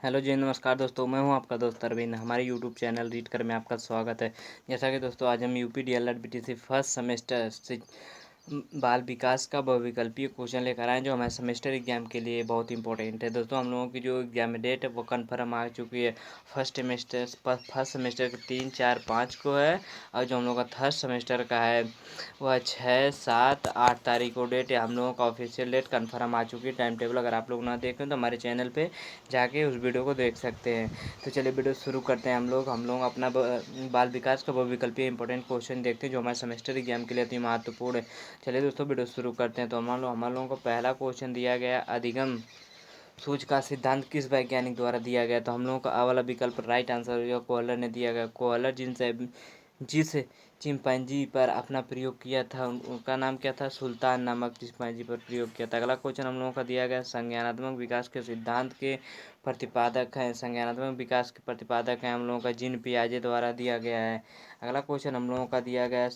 Hello जी नमस्कार दोस्तों, मैं हूं आपका दोस्त अरविंद। हमारे यूट्यूब चैनल रीड कर में आपका स्वागत है। जैसा कि दोस्तों आज हम UP DElEd BTC first semester से बाल विकास का बहुविकल्पीय क्वेश्चन लेकर आए हैं, जो हमारे सेमेस्टर एग्जाम के लिए बहुत इंपॉर्टेंट है। दोस्तों हम लोगों की जो एग्जाम डेट है वो कन्फर्म आ चुकी है। फर्स्ट सेमेस्टर के 3, 4, 5 को है, और जो हम लोग का थर्ड सेमेस्टर का है वह 6, 7, 8 तारीख को डेट है। हम लोगों का ऑफिशियल डेट कन्फर्म आ चुकी है। टाइम टेबल अगर आप लोग ना देखें तो हमारे चैनल पे जाके उस वीडियो को देख सकते हैं। तो चलिए वीडियो शुरू करते हैं। हम लोग अपना बाल विकास का बहुविकल्पीय इंपॉर्टेंट क्वेश्चन देखते हैं, जो हमारे सेमेस्टर एग्जाम के लिए अति महत्वपूर्ण है। चलिए दोस्तों वीडियो शुरू करते हैं। तो हम लोगों को पहला क्वेश्चन दिया गया अधिगम सूच का सिद्धांत किस वैज्ञानिक द्वारा दिया गया। तो हम लोगों का आ वाला विकल्प राइट आंसर जो कोहलर ने दिया गया। कोहलर जिनसे जिस चिंपैंजी पर अपना प्रयोग किया था उनका नाम क्या था, सुल्तान नामक चिंपैंजी पर प्रयोग किया था। अगला क्वेश्चन हम लोगों का दिया गया संज्ञानात्मक विकास के सिद्धांत के प्रतिपादक हैं। संज्ञानात्मक विकास के प्रतिपादक हैं हम लोगों का जीन पियाजे द्वारा दिया गया है। अगला क्वेश्चन हम लोगों का दिया गया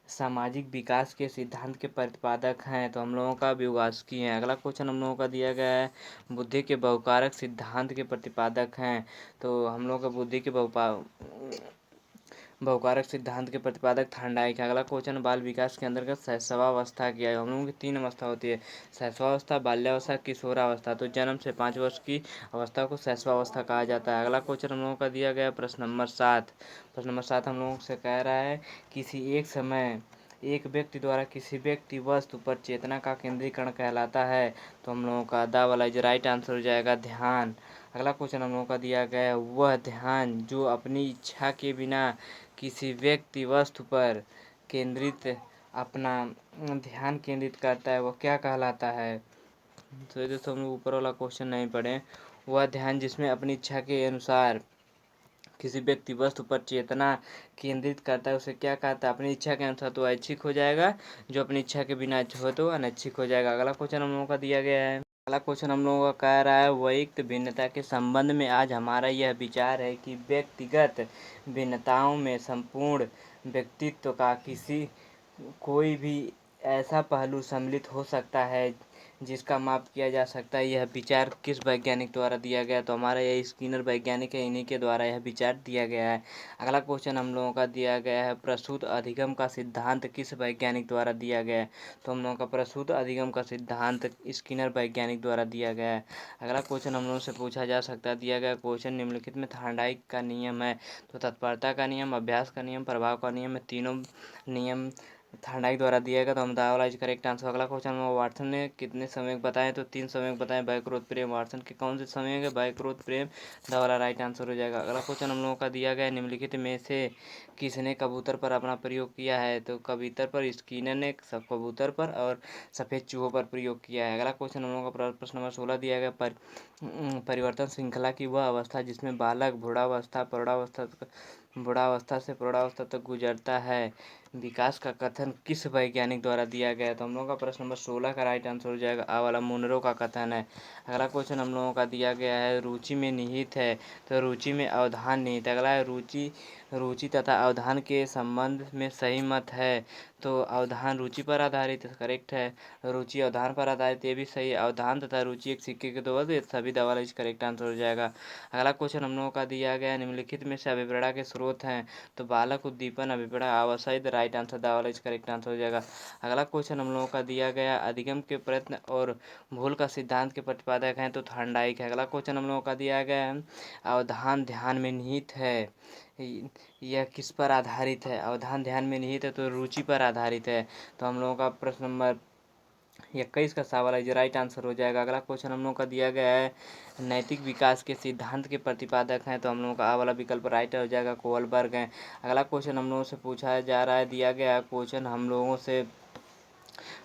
सामाजिक विकास के सिद्धांत के प्रतिपादक हैं, तो हम लोगों का व्युगास्की हैं। अगला क्वेश्चन हम लोगों का दिया गया है बुद्धि के बहुकारक सिद्धांत के प्रतिपादक हैं, तो हम लोगों का बुद्धि के बहुकारक सिद्धांत के प्रतिपादक थांडाइक है। अगला क्वेश्चन बाल विकास के अंतर्गत शैशवावस्था क्या है। हम लोगों की 3 अवस्था होती है, शैशवावस्था, बाल्यावस्था, किशोरावस्था। तो जन्म से 5 वर्ष की अवस्था को शैशवावस्था कहा जाता है। अगला क्वेश्चन हम लोगों का दिया गया प्रश्न नंबर 7। प्रश्न नंबर 7 हम लोगों से कह रहा है किसी एक समय एक व्यक्ति द्वारा किसी व्यक्ति वस्तु पर चेतना का केंद्रीकरण कहलाता है। तो हम लोगों का दा वाला जो राइट आंसर हो जाएगा ध्यान। अगला क्वेश्चन हम लोगों का दिया गया है वह ध्यान जो अपनी इच्छा के बिना किसी व्यक्ति वस्तु पर केंद्रित अपना ध्यान केंद्रित करता है वह क्या कहलाता है। तो ये दोस्तों हम लोग ऊपर वाला क्वेश्चन नहीं पढ़े। वह ध्यान जिसमें अपनी इच्छा के अनुसार किसी व्यक्ति वस्तु पर चेतना केंद्रित करता है उसे क्या कहता है। अपनी इच्छा के अनुसार तो ऐच्छिक हो जाएगा, जो अपनी इच्छा के बिना हो तो अनैच्छिक हो जाएगा। अगला क्वेश्चन हम लोगों का दिया गया है। अगला क्वेश्चन हम लोगों का कह रहा है वैयक्तिक भिन्नता के संबंध में आज हमारा यह विचार है कि व्यक्तिगत भिन्नताओं में संपूर्ण व्यक्तित्व का किसी कोई भी ऐसा पहलू सम्मिलित हो सकता है जिसका माप किया जा सकता है। यह विचार किस वैज्ञानिक द्वारा दिया गया। तो हमारा यह स्किनर वैज्ञानिक है, इन्हीं के द्वारा यह विचार दिया गया है। अगला क्वेश्चन हम लोगों का दिया गया है प्रसूत अधिगम का सिद्धांत किस वैज्ञानिक द्वारा दिया गया है। तो हम लोगों का प्रसूत अधिगम का सिद्धांत स्किनर वैज्ञानिक द्वारा दिया गया है। अगला क्वेश्चन हम लोगों से पूछा जा सकता है दिया गया क्वेश्चन निम्नलिखित में थार्डाइक का नियम है। तो तत्परता का नियम, अभ्यास का नियम, प्रभाव का नियम है, तीनों नियम थार्डाइक द्वारा दिया गया। तो हम दावा वाला करेक्ट आंसर। अगला क्वेश्चन वाटसन ने कितने समय बताए। तो 3 समय बताए बाय क्रोध प्रेम। वाटसन के कौन से समय है बाय क्रोध प्रेम, द वाला राइट आंसर हो जाएगा। अगला क्वेश्चन हम लोगों का दिया गया निम्नलिखित में से किसने कबूतर पर अपना प्रयोग किया है। तो कबूतर पर स्किनर ने सब कबूतर पर और सफ़ेद चूहों पर प्रयोग किया है। अगला क्वेश्चन हम लोगों का प्रश्न नंबर 16 दिया गया परिवर्तन श्रृंखला की वह अवस्था जिसमें बालक बूढ़ावस्था से प्रौढ़ावस्था तक गुजरता है, विकास का कथन किस वैज्ञानिक द्वारा दिया गया है। तो हम लोगों का प्रश्न नंबर 16 का राइट आंसर हो जाएगा आ वाला मुनरो का कथन है। अगला क्वेश्चन हम लोगों का दिया गया है रुचि में निहित है। तो रुचि में अवधान निहित। अगला है रुचि तथा अवधान के संबंध में सही मत है। तो अवधान रुचि पर आधारित करेक्ट है, रुचि अवधान पर आधारित ये भी सही है। अवधान तथा रुचि एक सिक्के के दो बल, सभी दवा इस करेक्ट आंसर हो जाएगा। अगला क्वेश्चन हम लोगों का दिया गया निम्नलिखित में से अभिप्रेरणा के स्रोत हैं। तो बालक उद्दीपन अभिप्रेरणा आवश्यक राइट आंसर द वाला इस करेक्ट आंसर हो जाएगा। अगला क्वेश्चन हम लोगों का दिया गया अधिगम के प्रयत्न और भूल का सिद्धांत के प्रतिपादक हैं। तो थार्डाइक है। अगला क्वेश्चन हम लोगों का दिया गया है अवधान ध्यान में निहित है, यह किस पर आधारित है। अवधान ध्यान में निहित है तो रुचि पर आधारित है। तो हम लोगों का प्रश्न नंबर 21 का सवाल है जो राइट आंसर हो जाएगा। अगला क्वेश्चन हम लोग का दिया गया है नैतिक विकास के सिद्धांत के प्रतिपादक हैं। तो हम लोगों का आ वाला विकल्प राइट हो जाएगा, कोवलबर्ग हैं। अगला क्वेश्चन हम लोगों से पूछा जा रहा है दिया गया क्वेश्चन हम लोगों से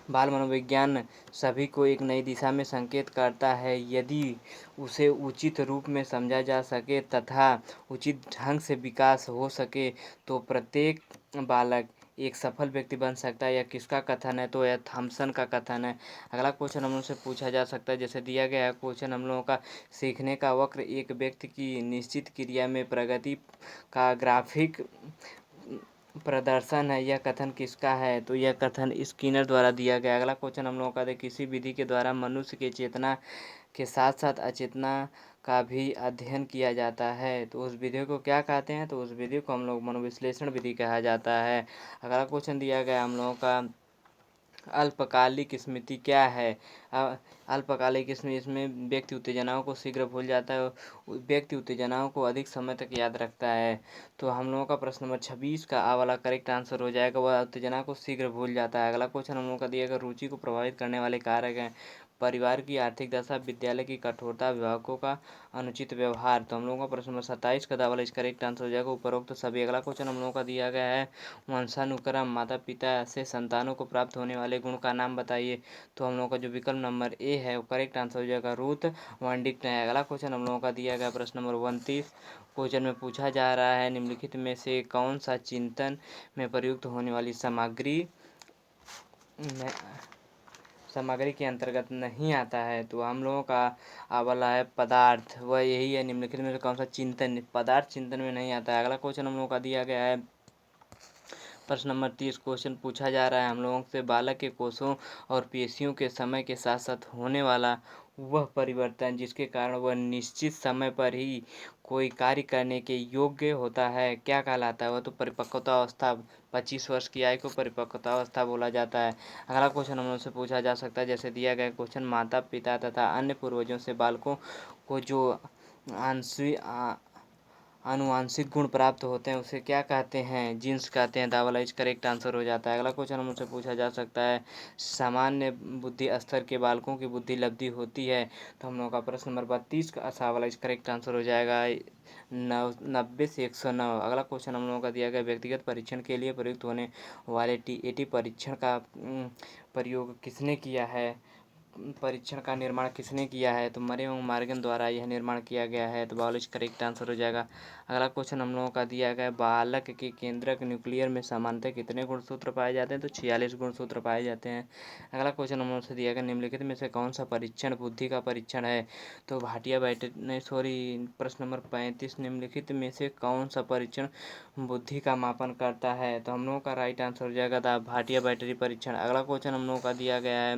बाल मनोविज्ञान सभी को एक नई दिशा में संकेत करता है यदि उसे उचित रूप में समझा जा सके तथा उचित ढंग से विकास हो सके तो प्रत्येक बालक एक सफल व्यक्ति बन सकता है। यह किसका कथन है। तो यह थॉमसन का कथन है। अगला क्वेश्चन हम लोग से पूछा जा सकता है जैसे दिया गया है क्वेश्चन हम लोगों का सीखने का वक्र एक व्यक्ति की निश्चित क्रिया में प्रगति का ग्राफिक प्रदर्शन है, यह कथन किसका है। तो यह कथन स्किनर द्वारा दिया गया। अगला क्वेश्चन हम लोगों का किसी विधि के द्वारा मनुष्य के चेतना के साथ साथ अचेतना का भी अध्ययन किया जाता है। तो उस विधि को क्या कहते हैं? तो उस विधि को हम लोग मनोविश्लेषण विधि कहा जाता है। अगला क्वेश्चन दिया गया हम लोगों का, अल्पकालिक स्मृति क्या है? अल्पकालिक स्मृति, इसमें व्यक्ति उत्तेजनाओं को शीघ्र भूल जाता है, व्यक्ति उत्तेजनाओं को अधिक समय तक याद रखता है। तो हम लोगों का प्रश्न नंबर 26 का आ वाला करेक्ट आंसर हो जाएगा, वह उत्तेजना को शीघ्र भूल जाता है। अगला क्वेश्चन हम लोगों का दिया गया, रुचि को प्रभावित करने वाले कारक हैं। परिवार की आर्थिक दशा, विद्यालय की कठोरता, अभिभावकों का अनुचित व्यवहार। तो हम लोगों का प्रश्न नंबर 27 का वाला इस करेक्ट आंसर हो जाएगा उपरोक्त सभी। अगला क्वेश्चन हम लोगों का दिया गया है, वंशानुक्रम, माता पिता से संतानों को प्राप्त होने वाले गुण का नाम बताइए। तो हम लोगों का जो विकल्प नंबर ए है वो करेक्ट आंसर हो जाएगा रूथ वंडिक्ट है। अगला क्वेश्चन हम लोगों का दिया गया प्रश्न नंबर 29 क्वेश्चन में पूछा जा रहा है, निम्नलिखित में से कौन सा चिंतन में प्रयुक्त होने वाली सामग्री के अंतर्गत नहीं आता है? तो हम लोगों का वाला है पदार्थ, वह यही है, निम्नलिखित में से कौन सा चिंतन, पदार्थ चिंतन में नहीं आता है। अगला क्वेश्चन हम लोगों का दिया गया है प्रश्न नंबर 30 क्वेश्चन पूछा जा रहा है हम लोगों से, बालक के कोषों और पेशियों के समय के साथ साथ होने वाला वह परिवर्तन जिसके कारण वह निश्चित समय पर ही कोई कार्य करने के योग्य होता है, क्या कहलाता है? वह तो परिपक्वता अवस्था, 25 वर्ष की आयु को परिपक्वता अवस्था बोला जाता है। अगला क्वेश्चन हम लोग से पूछा जा सकता है, जैसे दिया गया क्वेश्चन, माता पिता तथा अन्य पूर्वजों से बालकों को जो आंशिक आनुवांशिक गुण प्राप्त होते हैं उसे क्या कहते हैं? जीन्स कहते हैं। दावला इज करेक्ट आंसर हो जाता है। अगला क्वेश्चन हमसे पूछा जा सकता है, सामान्य बुद्धि स्तर के बालकों की बुद्धि लब्धि होती है। तो हम लोग का प्रश्न नंबर 32 का वाला इज करेक्ट आंसर हो जाएगा 90 से 109। अगला क्वेश्चन हम लोगों का दिया गया, व्यक्तिगत परीक्षण के लिए प्रयुक्त होने वाले टीएटी परीक्षण का प्रयोग किसने किया है? परीक्षण का निर्माण किसने किया है? तो मरे एवं मार्गन द्वारा यह निर्माण किया गया है। तो बायोलॉजी करेक्ट आंसर हो जाएगा। अगला क्वेश्चन हम लोगों का दिया गया, बालक के केंद्रक न्यूक्लियर में सामान्यतः कितने गुणसूत्र पाए जाते हैं? तो 46 गुणसूत्र पाए जाते हैं। अगला क्वेश्चन हम लोग से दिया गया, निम्नलिखित में से कौन सा परीक्षण बुद्धि का परीक्षण है? तो भाटिया बैटरी प्रश्न नंबर 35, निम्नलिखित में से कौन सा परीक्षण बुद्धि का मापन करता है? तो हम लोगों का राइट आंसर हो जाएगा था भाटिया बैटरी परीक्षण। अगला क्वेश्चन हम लोगों का दिया गया है,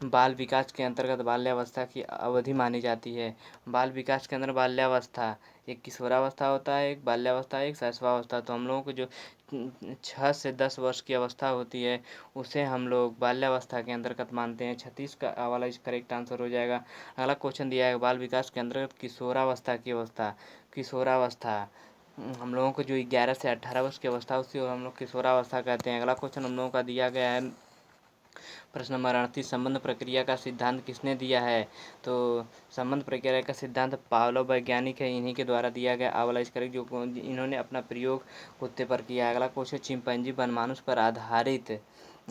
बाल विकास के अंतर्गत बाल्यावस्था की अवधि मानी जाती है। बाल विकास के अंदर बाल्यावस्था, एक किशोरावस्था होता है, एक बाल्यावस्था, एक शैशवावस्था। तो हम लोगों को जो 6 से 10 वर्ष की अवस्था होती है उसे हम लोग बाल्यावस्था के अंतर्गत मानते हैं। 36 का वाला इस करेक्ट आंसर हो जाएगा। अगला क्वेश्चन दिया है, बाल विकास के अंतर्गत किशोरावस्था की अवस्था, किशोरावस्था हम लोगों को जो 11 से 18 वर्ष की अवस्था उसे हम लोग किशोरावस्था कहते हैं। अगला क्वेश्चन हम लोगों का दिया गया है प्रश्न नंबर 38, संबंध प्रक्रिया का सिद्धांत किसने दिया है? तो संबंध प्रक्रिया का सिद्धांत पावलोव वैज्ञानिक है, इन्हीं के द्वारा दिया गया आवाला इस करेक्ट, जो इन्होंने अपना प्रयोग कुत्ते पर किया। अगला क्वेश्चन, चिंपैंजी वनमानुष पर आधारित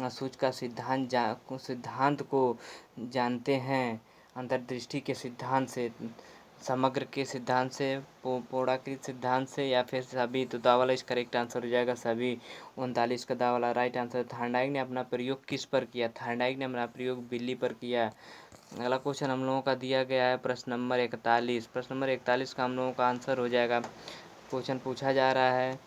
सूच का सिद्धांत को जानते हैं अंतर्दृष्टि के सिद्धांत से, समग्र के सिद्धांत से, पोड़ाकृत सिद्धांत से, या फिर सभी? तो दावाला इस करेक्ट आंसर हो जाएगा सभी। 39 का दावाला राइट आंसर। थार्नडाइक ने अपना प्रयोग किस पर किया? थार्नडाइक ने अपना प्रयोग बिल्ली पर किया। अगला क्वेश्चन हम लोगों का दिया गया है प्रश्न नंबर 41। प्रश्न नंबर 41 का हम लोगों का आंसर हो जाएगा, क्वेश्चन पूछा जा रहा है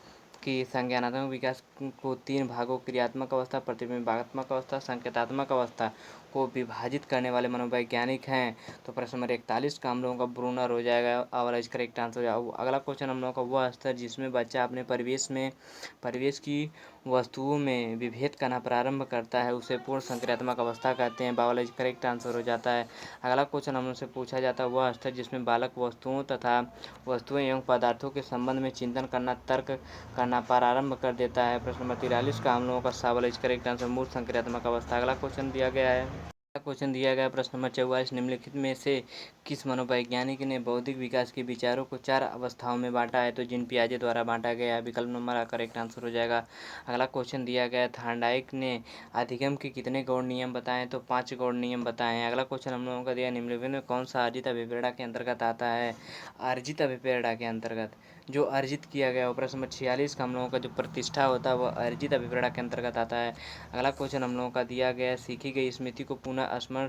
कि संज्ञानात्मक विकास को 3 भागों, क्रियात्मक अवस्था, प्रतिबिंबात्मक अवस्था, संकेतात्मक अवस्था को विभाजित करने वाले मनोवैज्ञानिक हैं। तो प्रश्न नंबर 41 का हम लोगों का ब्रूनर हो जाएगा और इस करेक्ट आंसर हो जाएगा। अगला क्वेश्चन हम लोगों का, वह स्तर जिसमें बच्चा अपने परिवेश की वस्तुओं में विभेद करना प्रारंभ करता है उसे पूर्ण संक्रियात्मक अवस्था कहते हैं। बायोलॉजी करेक्ट आंसर हो जाता है। अगला क्वेश्चन हम लोग से पूछा जाता है, वह स्तर जिसमें बालक वस्तुएं एवं पदार्थों के संबंध में चिंतन करना, तर्क करना प्रारंभ कर देता है। प्रश्न नंबर 43 का हम लोगों का बायोलॉजी करेक्ट आंसर मूल संक्रियात्मक अवस्था। अगला क्वेश्चन दिया गया है, क्वेश्चन दिया गया प्रश्न नंबर 44, निम्नलिखित में से किस मनोवैज्ञानिक ने बौद्धिक विकास के विचारों को 4 अवस्थाओं में बांटा है? तो जीन पियाजे द्वारा बांटा गया है। विकल्प नंबर का करेक्ट आंसर हो जाएगा। अगला क्वेश्चन दिया गया, थार्नडाइक ने अधिगम के कितने गौण नियम बताए? तो 5 गौण नियम बताए हैं। अगला क्वेश्चन हम लोगों का दिया, निम्नलिखित में कौन सा अर्जित अभिप्रेरणा के अंतर्गत आता है? अर्जित अभिप्रेरणा के अंतर्गत जो अर्जित किया गया वो प्रश्न नंबर 46 का हम लोगों का जो प्रतिष्ठा होता है वह अर्जित अभिप्रेरणा के अंतर्गत आता है। अगला क्वेश्चन हम लोगों का दिया गया, सीखी गई स्मृति को पुनः स्मरण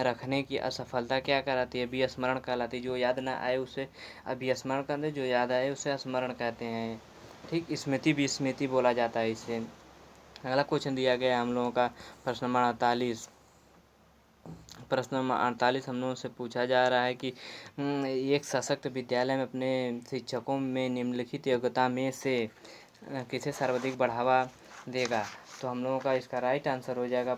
रखने की असफलता क्या कहलाती है? विस्मरण कहलाती है। जो याद ना आए उसे अभिस्मरण कहते हैं, जो याद आए उसे स्मरण कहते हैं। ठीक, स्मृति विस्मृति बोला जाता है इसे। अगला क्वेश्चन दिया गया हम लोगों का प्रश्न नंबर 48, प्रश्न नंबर 48 हम लोगों से पूछा जा रहा है कि एक सशक्त विद्यालय में अपने शिक्षकों में निम्नलिखित योग्यता में से किसे सर्वाधिक बढ़ावा देगा। तो हम लोगों का इसका राइट आंसर हो जाएगा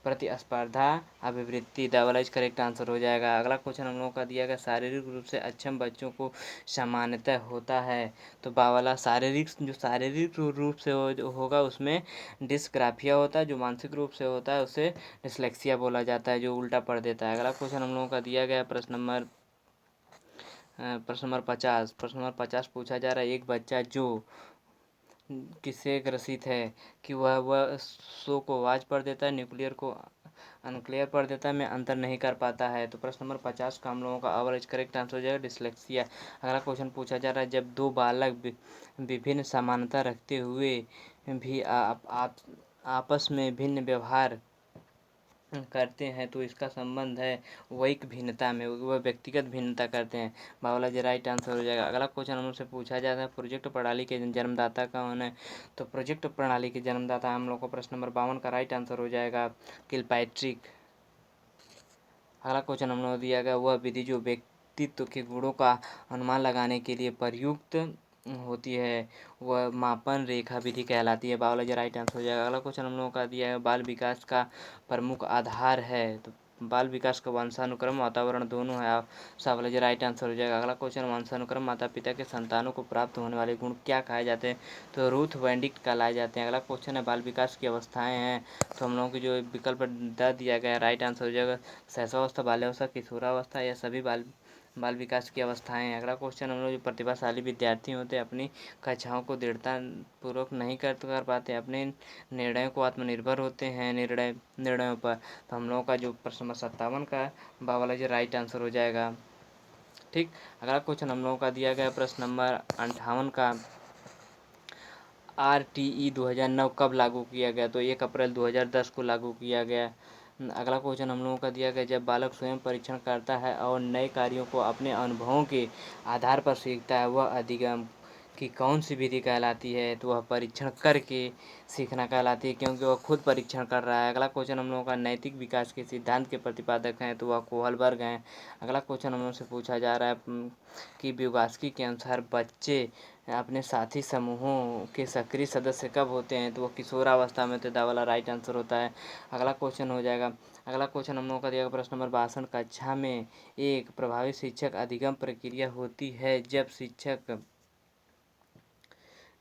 प्रतिस्पर्धा अभिवृत्ति। द वाला इसका करेक्ट आंसर हो जाएगा। अगला क्वेश्चन हम लोगों का दिया गया शारीरिक रूप से अक्षम बच्चों को सामान्यतः होता है। तो बा वाला शारीरिक रूप से होगा उसमें डिस्ग्राफिया होता है। जो मानसिक रूप से होता है उसे डिसलेक्सिया बोला जाता है, जो उल्टा पढ़ देता है। अगला क्वेश्चन हम लोगों का दिया गया प्रश्न नंबर 50। प्रश्न नंबर 50 पूछा जा रहा है एक बच्चा जो किससे ग्रसित है कि वह शो को आवाज पढ़ देता है, न्यूक्लियर को अनक्लियर पढ़ देता है, में अंतर नहीं कर पाता है। तो प्रश्न नंबर 50 का हम लोगों का एवरेज करेक्ट आंसर हो जाएगा डिसलेक्सिया। अगला क्वेश्चन पूछा जा रहा है जब दो बालक विभिन्न समानता रखते हुए भी आपस में भिन्न व्यवहार करते हैं तो इसका संबंध है वैयक्तिक भिन्नता में, वह व्यक्तिगत भिन्नता करते हैं। बायोलॉजी राइट आंसर हो जाएगा। अगला क्वेश्चन हमसे पूछा जाता है प्रोजेक्ट प्रणाली के जन्मदाता कौन है। तो प्रोजेक्ट प्रणाली के जन्मदाता हम लोग को प्रश्न नंबर 52 का राइट आंसर हो जाएगा किलपैट्रिक। अगला क्वेश्चन हम लोग दिया गया वह विधि जो व्यक्तित्व के गुणों का अनुमान लगाने के लिए प्रयुक्त होती है वह मापन रेखा विधि कहलाती है। बायोलॉजी राइट आंसर हो जाएगा। अगला क्वेश्चन हम लोगों का दिया है बाल विकास का प्रमुख आधार है। तो बाल विकास का वंशानुक्रम वातावरण दोनों है। बायोलॉजी राइट आंसर हो जाएगा। अगला क्वेश्चन वंशानुक्रम माता पिता के संतानों को प्राप्त होने वाले गुण क्या कहे जाते हैं। तो रूथ वेंडिक्ट कहलाए जाते हैं। अगला क्वेश्चन है बाल विकास की अवस्थाएं हैं। तो हम लोगों की जो विकल्प दिया गया राइट आंसर हो जाएगा शैशवावस्था, बाल्यावस्था, किशोरावस्था या सभी बाल विकास की अवस्थाएं हैं। अगला क्वेश्चन हम लोग जो प्रतिभाशाली विद्यार्थी होते हैं अपनी कक्षाओं को दृढ़तापूर्वक नहीं कर पाते, अपने निर्णयों को आत्मनिर्भर होते हैं निर्णयों पर। तो हम लोगों का जो प्रश्न नंबर 57 का बावाला जी राइट आंसर हो जाएगा। ठीक, अगला क्वेश्चन हम लोगों का दिया गया प्रश्न नंबर 58 का RTE 2009 कब लागू किया गया। तो 1 अप्रैल 2010 को लागू किया गया। अगला क्वेश्चन हम लोगों का दिया गया जब बालक स्वयं परीक्षण करता है और नए कार्यों को अपने अनुभवों के आधार पर सीखता है वह अधिगम की कौन सी विधि कहलाती है। तो वह परीक्षण करके सीखना कहलाती है क्योंकि वह खुद परीक्षण कर रहा है। अगला क्वेश्चन हम लोगों का नैतिक विकास के सिद्धांत के प्रतिपादक हैं तो वह कोहलबर्ग हैं। अगला क्वेश्चन हम लोग से पूछा जा रहा है कि व्योगास्की के अनुसार बच्चे अपने साथी समूहों के सक्रिय सदस्य कब होते हैं। तो वो किशोरावस्था में। तो दा वाला राइट आंसर होता है। अगला क्वेश्चन हो जाएगा। अगला क्वेश्चन हम लोगों का दिया गया प्रश्न नंबर 62 कक्षा में एक प्रभावी शिक्षक अधिगम प्रक्रिया होती है जब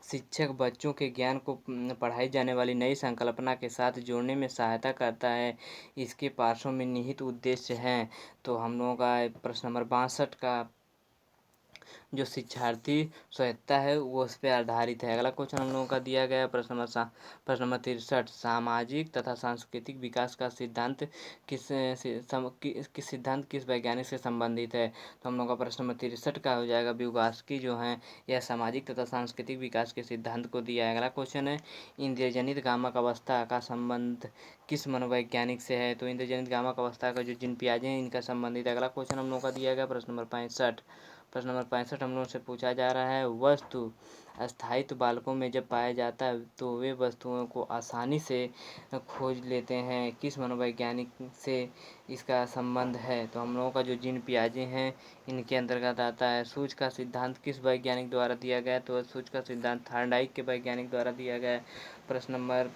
शिक्षक बच्चों के ज्ञान को पढ़ाई जाने वाली नई संकल्पना के साथ जोड़ने में सहायता करता है। इसके पार्श्व में निहित उद्देश्य हैं। तो हम लोगों का प्रश्न नंबर 62 का जो शिक्षार्थी स्वायत्ता है वो उस पर आधारित है। अगला क्वेश्चन हम लोगों का दिया गया प्रश्न नंबर 63 सामाजिक तथा सांस्कृतिक विकास का सिद्धांत किस वैज्ञानिक से संबंधित है। तो हम लोग का प्रश्न नंबर 63 का हो जाएगा व्योगास्की जो है यह सामाजिक तथा सांस्कृतिक विकास के सिद्धांत को दिया है। अगला क्वेश्चन है इंद्रियजनित गामक अवस्था का संबंध किस मनोवैज्ञानिक से है। तो इंद्रियजनित गामक अवस्था का जो जिन पियाजे हैं इनका संबंधित है। अगला क्वेश्चन हम लोग का दिया गया प्रश्न नंबर 65 हम लोगों से पूछा जा रहा है वस्तु स्थायित्व बालकों में जब पाया जाता है तो वे वस्तुओं को आसानी से खोज लेते हैं किस मनोवैज्ञानिक से इसका संबंध है। तो हम लोगों का जो जिन पियाजे हैं इनके अंतर्गत आता है। सूझ का सिद्धांत किस वैज्ञानिक द्वारा दिया गया। तो सूझ का सिद्धांत थॉर्नडाइक के वैज्ञानिक द्वारा दिया गया है। प्रश्न नंबर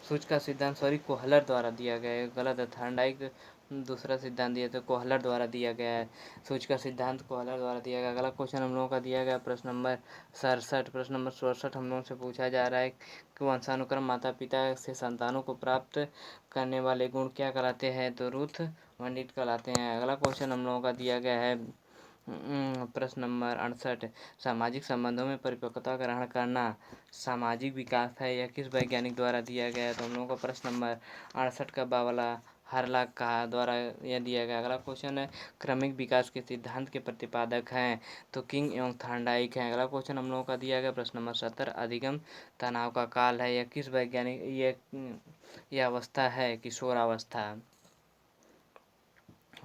सूझ का सिद्धांत कोहलर द्वारा दिया गया है। गलत है, थॉर्नडाइक दूसरा सिद्धांत दिया तो कोहलर द्वारा दिया गया है। सूझ का सिद्धांत कोहलर द्वारा दिया गया। अगला क्वेश्चन हम लोगों का दिया गया प्रश्न नंबर 67 हम लोगों से पूछा जा रहा है कि वंशानुक्रम माता पिता से संतानों को प्राप्त करने वाले गुण क्या कहलाते हैं। तो रूथ वेंडिक्ट कहलाते हैं। अगला क्वेश्चन हम लोगों का दिया गया है प्रश्न नंबर 68 सामाजिक संबंधों में परिपक्वता ग्रहण करना सामाजिक विकास है यह किस वैज्ञानिक द्वारा दिया गया है। तो हम लोगों का प्रश्न नंबर 68 का बावला हरलाक का द्वारा यह दिया गया। अगला क्वेश्चन है क्रमिक विकास के सिद्धांत के प्रतिपादक हैं तो किंग एवं थॉर्नडाइक हैं। अगला क्वेश्चन हम लोगों का दिया गया प्रश्न नंबर 70 अधिगम तनाव का काल है यह किस वैज्ञानिक यह अवस्था है किशोरावस्था।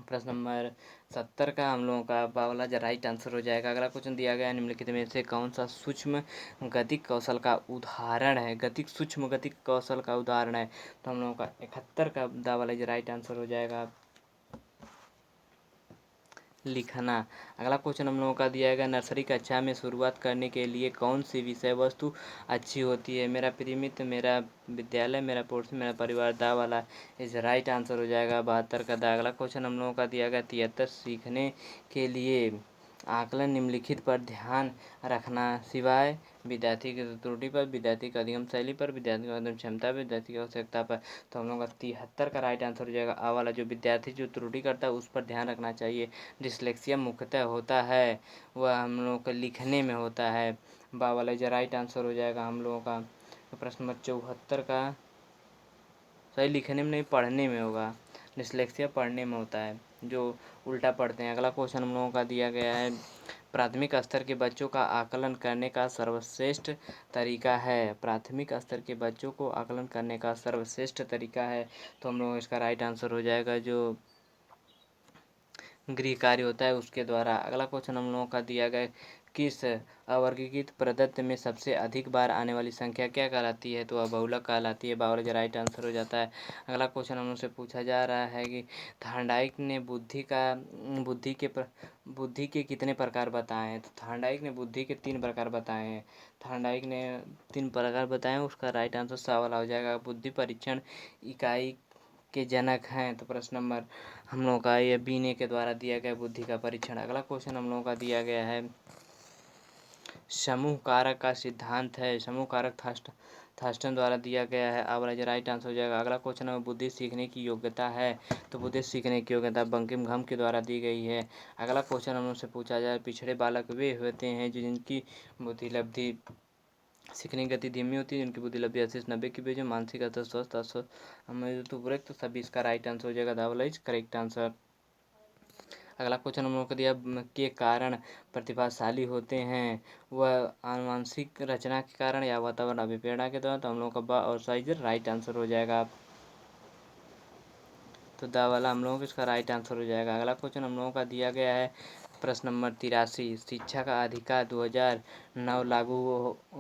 प्रश्न नंबर 70 का हम लोगों का बावला जो राइट आंसर हो जाएगा। अगला क्वेश्चन दिया गया निम्नलिखित में से कौन सा सूक्ष्म गतिक कौशल का उदाहरण है सूक्ष्म गतिक कौशल का उदाहरण है। तो हम लोगों का 71 का दावला जो राइट आंसर हो जाएगा लिखना। अगला क्वेश्चन हम लोगों का दिया गया, नर्सरी कक्षा में शुरुआत करने के लिए कौन सी विषय वस्तु अच्छी होती है? मेरा प्रिय मित्र, मेरा विद्यालय, मेरा पड़ोसी, मेरा परिवार। दा वाला इज राइट आंसर हो जाएगा 72 का दा। अगला क्वेश्चन हम लोगों का दिया गया, 73 सीखने के लिए आकलन निम्नलिखित पर ध्यान रखना, सिवाय विद्यार्थी की त्रुटि पर, विद्यार्थी की अधिगम शैली पर, विद्यार्थी की अधिगम क्षमता पर, विद्यार्थी की आवश्यकता पर। तो हम लोग का 73 का राइट आंसर हो जाएगा आ वाला, जो विद्यार्थी जो त्रुटि करता है उस पर ध्यान रखना चाहिए। डिसलेक्सिया मुख्यतः होता है वह हम लोगों को लिखने में होता है। बा वाला जो राइट आंसर हो जाएगा हम लोगों का। तो प्रश्न नंबर 74 का सही लिखने में नहीं, पढ़ने में होगा। डिसलेक्सिया पढ़ने में होता है, जो उल्टा पढ़ते हैं। अगला क्वेश्चन हम लोगों का दिया गया है, प्राथमिक स्तर के बच्चों का आकलन करने का सर्वश्रेष्ठ तरीका है। प्राथमिक स्तर के बच्चों को आकलन करने का सर्वश्रेष्ठ तरीका है। तो हम लोग इसका राइट आंसर हो जाएगा जो गृह कार्य होता है उसके द्वारा। अगला क्वेश्चन हम लोगों का दिया गया, किस अवर्गीकृत प्रदत्त में सबसे अधिक बार आने वाली संख्या क्या कहलाती है? तो वह बहुलक कहलाती है। बावल का राइट आंसर हो जाता है। अगला क्वेश्चन हम लोग से पूछा जा रहा है कि थार्डाइक ने बुद्धि के कितने प्रकार बताए हैं? तो थार्डाइक ने बुद्धि के 3 प्रकार बताए हैं। थार्डाइक ने 3 प्रकार बताए हैं, उसका राइट आंसर सा वाला हो जाएगा। बुद्धि परीक्षण इकाई के जनक हैं। तो प्रश्न नंबर हम लोगों का ये बीने के द्वारा दिया गया बुद्धि का परीक्षण। अगला क्वेश्चन हम लोगों का दिया गया है, समूह कारक का सिद्धांत है। समूह कारक थर्स्टन द्वारा दिया गया है। अब राइट आंसर हो जाएगा। अगला क्वेश्चन है, बुद्धि सीखने की योग्यता है। तो बुद्धि सीखने की योग्यता बंकिम घम के द्वारा दी गई है। अगला क्वेश्चन हम लोग से पूछा जाए, पिछड़े बालक वे होते हैं जिनकी बुद्धि लब्धि सीखने की गति धीमी होती है, जिनकी बुद्धि लब्धि 80 से 90 के बीच में, मानसिक स्तर स्वस्थ अस्वस्थ तो बुरे, तो सभी इसका राइट आंसर हो जाएगा। दावला इज करेक्ट आंसर। अगला क्वेश्चन हम लोग को दिया, के कारण प्रतिभाशाली होते हैं, वह आनुवंशिक रचना के कारण या वातावरण अभिप्रेरणा के द्वारा। तो हम लोग का बा और साइज राइट आंसर हो जाएगा। तो दा वाला हम लोगों को इसका राइट आंसर हो जाएगा। अगला क्वेश्चन हम लोगों का दिया गया है, प्रश्न नंबर 83, शिक्षा का अधिकार 2009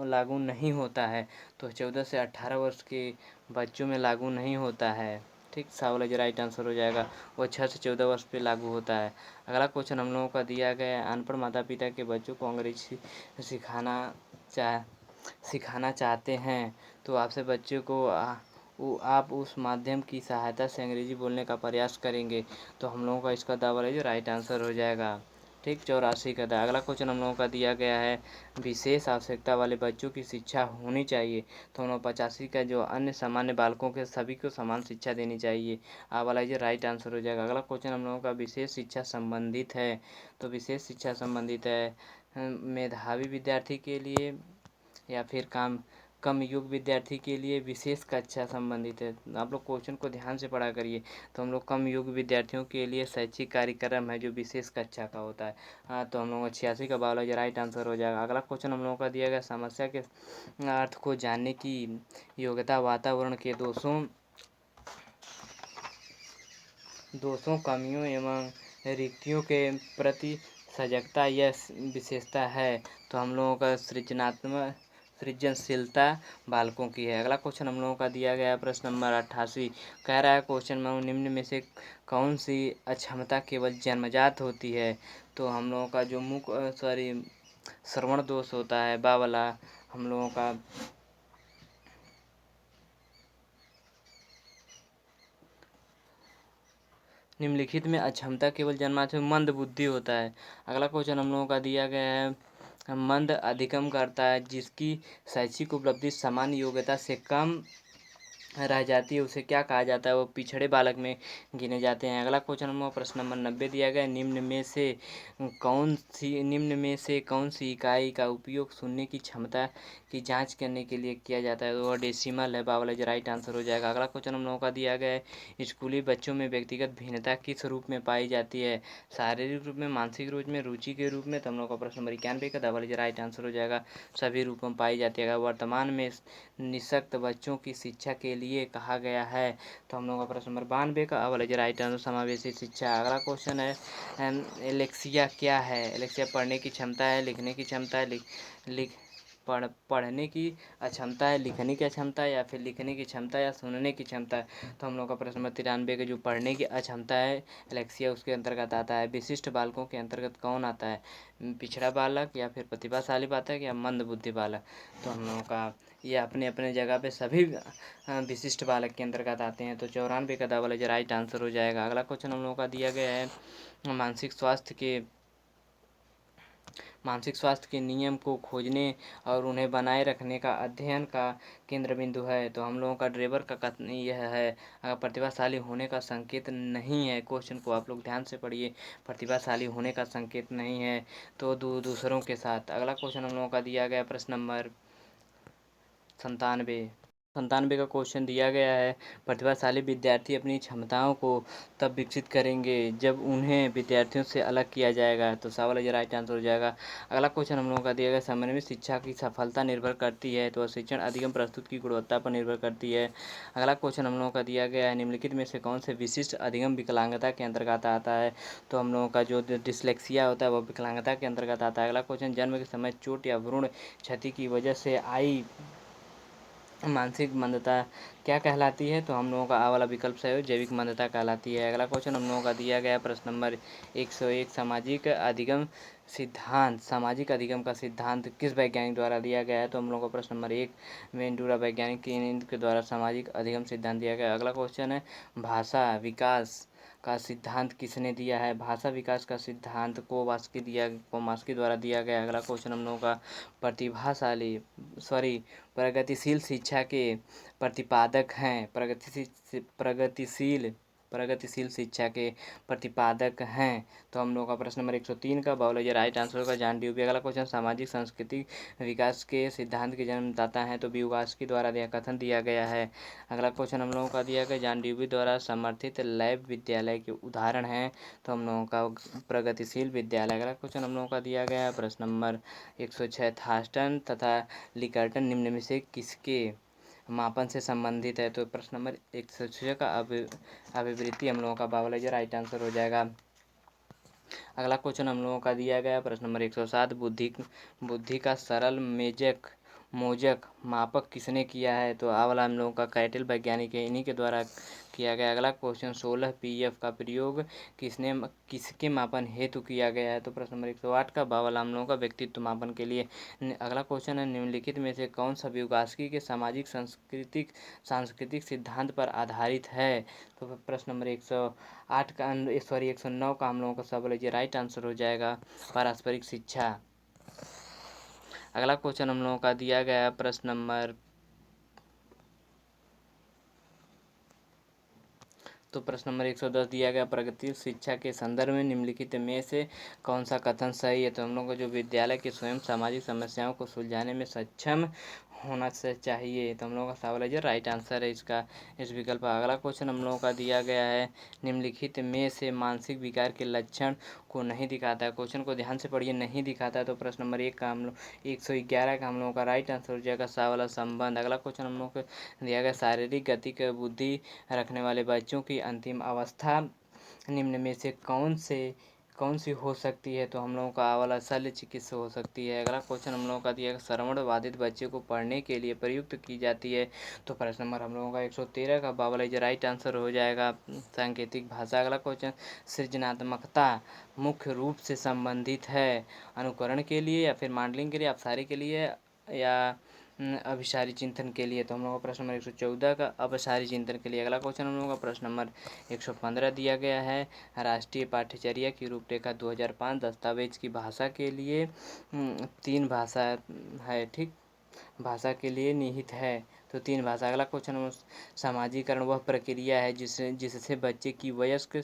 लागू नहीं होता है। तो 14 से 18 वर्ष के बच्चों में लागू नहीं होता है। ठीक, सा वाला जो राइट आंसर हो जाएगा, वो 6 से 14 वर्ष पे लागू होता है। अगला क्वेश्चन हम लोगों का दिया गया है, अनपढ़ माता पिता के बच्चों को अंग्रेजी सिखाना चाहते हैं, तो आपसे बच्चों को आप उस माध्यम की सहायता से अंग्रेजी बोलने का प्रयास करेंगे। तो हम लोगों का इसका दावा है जो राइट आंसर हो जाएगा। ठीक, 84 का था। अगला क्वेश्चन हम लोगों का दिया गया है, विशेष आवश्यकता वाले बच्चों की शिक्षा होनी चाहिए। तो हम लोग 85 का जो अन्य सामान्य बालकों के सभी को समान शिक्षा देनी चाहिए। आ वाला ये राइट आंसर हो जाएगा। अगला क्वेश्चन हम लोगों का विशेष शिक्षा संबंधित है। तो विशेष शिक्षा संबंधित है मेधावी विद्यार्थी के लिए या फिर कम योग्य विद्यार्थी के लिए विशेष कक्षा संबंधित है। आप लोग क्वेश्चन को ध्यान से पढ़ा करिए। तो हम लोग कम योग्य विद्यार्थियों के लिए शैक्षिक कार्यक्रम है जो विशेष कक्षा का होता है। हाँ, तो हम लोग 86 का बायोलॉजी राइट आंसर हो जाएगा। अगला क्वेश्चन हम लोगों का दिया गया, समस्या के अर्थ को जानने की योग्यता वातावरण के दोषों कमियों एवं रिक्तियों के प्रति सजगता यह विशेषता है। तो हम लोगों का सृजनशीलता बालकों की है। अगला क्वेश्चन हम लोगों का दिया गया प्रश्न नंबर 88, कह रहा है क्वेश्चन में निम्न में से कौन सी अक्षमता केवल जन्मजात होती है? तो हम लोगों का जो श्रवण दोष होता है बा वाला हम लोगों का निम्नलिखित में अक्षमता केवल जन्मांतर मंद बुद्धि होता है। अगला क्वेश्चन हम लोगों का दिया गया है, मंद अधिगम करता है जिसकी शैक्षिक उपलब्धि सामान्य योग्यता से कम रह जाती है, उसे क्या कहा जाता है? वो पिछड़े बालक में गिने जाते हैं। अगला क्वेश्चन हम लोग प्रश्न नंबर 90 दिया गया, निम्न में से कौन सी इकाई का उपयोग सुनने की क्षमता की जांच करने के लिए किया जाता है? तो वह डेसिमल है। बावला जो राइट आंसर हो जाएगा। अगला क्वेश्चन हम लोगों का दिया गया है, स्कूली बच्चों में व्यक्तिगत भिन्नता किस रूप में पाई जाती है? शारीरिक रूप में, मानसिक रूप में, रुचि के रूप में। तो हम लोग का प्रश्न नंबर 91 का दावला जो राइट आंसर हो जाएगा, सभी रूपों में पाई जाती है। वर्तमान में निःशक्त बच्चों की शिक्षा के लिए कहा गया है। तो हम लोग का प्रश्न नंबर 92 का वाला जो राइट आंसर समावेशी शिक्षा। अगला क्वेश्चन है, एलेक्सिया क्या है? एलेक्सिया पढ़ने की क्षमता है, लिखने की क्षमता है, पढ़ने की अक्षमता है, लिखने की अक्षमता है, या फिर लिखने की क्षमता या सुनने की क्षमता है। तो हम लोग का प्रश्न नंबर 93 के जो पढ़ने की अक्षमता है एलेक्सिया उसके अंतर्गत आता है। विशिष्ट बालकों के अंतर्गत कौन आता है? पिछड़ा बालक या फिर प्रतिभाशाली बालक या मंद बुद्धि बालक। तो हम लोगों का ये अपने अपने जगह पे सभी विशिष्ट बालक के अंतर्गत आते हैं। तो 94 का दावा जो राइट आंसर हो जाएगा। अगला क्वेश्चन हम लोगों का दिया गया है मानसिक स्वास्थ्य के नियम को खोजने और उन्हें बनाए रखने का अध्ययन का केंद्र बिंदु है। तो हम लोगों का ड्रेबर का कथन यह है, अगर प्रतिभाशाली होने का संकेत नहीं है, क्वेश्चन को आप लोग ध्यान से पढ़िए, प्रतिभाशाली होने का संकेत नहीं है तो दूसरों के साथ। अगला क्वेश्चन हम लोगों का दिया गया प्रश्न नंबर 97 का क्वेश्चन दिया गया है, प्रतिभाशाली विद्यार्थी अपनी क्षमताओं को तब विकसित करेंगे जब उन्हें विद्यार्थियों से अलग किया जाएगा। तो सवाल ये राइट आंसर हो जाएगा। अगला क्वेश्चन हम लोगों का दिया गया, समन्वित शिक्षा की सफलता निर्भर करती है तो शिक्षण अधिगम प्रस्तुत की गुणवत्ता पर निर्भर करती है। अगला क्वेश्चन हम लोगों का दिया गया है, निम्नलिखित में से कौन से विशिष्ट अधिगम विकलांगता के अंतर्गत आता है? तो हम लोगों का जो डिसलेक्सिया होता है वह विकलांगता के अंतर्गत आता है। अगला क्वेश्चन, जन्म के समय चोट या भ्रूण क्षति की वजह से आई मानसिक मंदता क्या कहलाती है? तो हम लोगों का आ वाला विकल्प सही है, जैविक मंदता कहलाती है। अगला क्वेश्चन हम लोगों का दिया गया प्रश्न नंबर 101, सामाजिक अधिगम का सिद्धांत किस वैज्ञानिक द्वारा दिया गया है? तो हम लोगों को प्रश्न नंबर 1 वेंटूरा वैज्ञानिक के द्वारा सामाजिक अधिगम सिद्धांत दिया गया। अगला क्वेश्चन है, भाषा विकास का सिद्धांत किसने दिया है? भाषा विकास का सिद्धांत कोमास्की द्वारा दिया गया। अगला क्वेश्चन हम लोगों का, प्रगतिशील शिक्षा के प्रतिपादक हैं, प्रगतिशील शिक्षा के प्रतिपादक हैं। तो हम लोग का प्रश्न नंबर 103 का बायोलॉजी राइट आंसर होगा, जॉन ड्यूबी। अगला क्वेश्चन, सामाजिक सांस्कृतिक विकास के सिद्धांत के जन्मदाता हैं तो व्युगास्की द्वारा यह कथन दिया गया है। अगला क्वेश्चन हम लोगों का दिया गया, जॉन ड्यूबी द्वारा समर्थित लैब विद्यालय के उदाहरण हैं। तो हम लोगों का प्रगतिशील विद्यालय। अगला क्वेश्चन हम लोगों का दिया गया प्रश्न नंबर 106, थास्टन तथा लिकर्टन निम्न में से किसके मापन से संबंधित है? तो प्रश्न नंबर 106 का अभिवृत्ति हम लोगों का बायोलॉजी राइट आंसर हो जाएगा। अगला क्वेश्चन हम लोगों का दिया गया प्रश्न नंबर 107, बुद्धि का सरल मोजक मापक किसने किया है? तो आ वाला हम लोगों का कैटल वैज्ञानिक है, इन्हीं के द्वारा किया गया। अगला क्वेश्चन, 16 पीएफ का प्रयोग किसके मापन हेतु किया गया है? तो प्रश्न नंबर 108 का बा वाला हम लोगों का व्यक्तित्व मापन के लिए। अगला क्वेश्चन है, निम्नलिखित में से कौन सा व्युगास्की के सामाजिक सांस्कृतिक सिद्धांत पर आधारित है? तो प्रश्न नंबर 109 का हम लोगों का सब राइट आंसर हो जाएगा, पारस्परिक शिक्षा। अगला क्वेश्चन हम लोगों का दिया गया प्रश्न नंबर तो प्रश्न नंबर 110 दिया गया, प्रगतिशील शिक्षा के संदर्भ में निम्नलिखित में से कौन सा कथन सही है? तो हम लोग को जो विद्यालय के स्वयं सामाजिक समस्याओं को सुलझाने में सक्षम होना से चाहिए। तो हम लोगों का सवाल है राइट आंसर है इसका, इस विकल्प का। अगला क्वेश्चन हम लोगों का दिया गया है, निम्नलिखित में से मानसिक विकार के लक्षण को नहीं दिखाता है। क्वेश्चन को ध्यान से पढ़िए, नहीं दिखाता है। तो प्रश्न नंबर 1 का हम लोग 111 का हम लोगों का राइट आंसर हो जाएगा, सा वाला संबंध। अगला क्वेश्चन हम लोग को दिया गया, शारीरिक गति का बुद्धि रखने वाले बच्चों की अंतिम अवस्था निम्न में से कौन सी हो सकती है? तो हम लोगों का वाला शल्य चिकित्सा हो सकती है। अगला क्वेश्चन हम लोगों का दिया, श्रवण बाधित बच्चे को पढ़ने के लिए प्रयुक्त की जाती है। तो प्रश्न नंबर हम लोगों का 113 का बावल राइट आंसर हो जाएगा, सांकेतिक भाषा। अगला क्वेश्चन, सृजनात्मकता मुख्य रूप से संबंधित है अनुकरण के लिए या फिर मॉडलिंग के लिए, अपसारी के लिए या अभिसारी चिंतन के लिए? तो हम लोगों का प्रश्न नंबर 114 का अपसारी चिंतन के लिए। अगला क्वेश्चन हम लोगों का प्रश्न नंबर 115 दिया गया है, राष्ट्रीय पाठ्यचर्या की रूपरेखा 2005 दस्तावेज की भाषा के लिए 3 भाषा है, ठीक, भाषा के लिए निहित है। तो 3 भाषा। अगला क्वेश्चन नंबर, समाजीकरण वह प्रक्रिया है जिससे बच्चे की वयस्क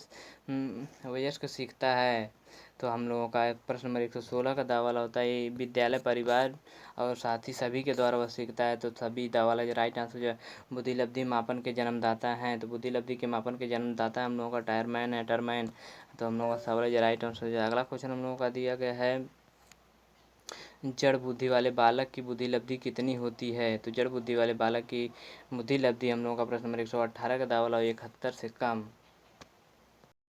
सीखता है। तो हम लोगों का प्रश्न नंबर 116 का दावा होता है, ये विद्यालय, परिवार और साथ ही सभी के द्वारा वह सीखता है। तो सभी दावा जो राइट आंसर जो बुद्धिलब्धि मापन के जन्मदाता हैं। तो बुद्धिलब्धि के मापन के जन्मदाता हम लोगों का टरमैन। तो हम लोगों का सवाल जो राइट आंसर जो अगला क्वेश्चन हम लोगों का दिया गया है, जड़ बुद्धि वाले बालक की बुद्धिलब्धि कितनी होती है? तो जड़ बुद्धि वाले बालक की बुद्धिलब्धि हम लोगों का प्रश्न नंबर 118 का दावा 71 से कम।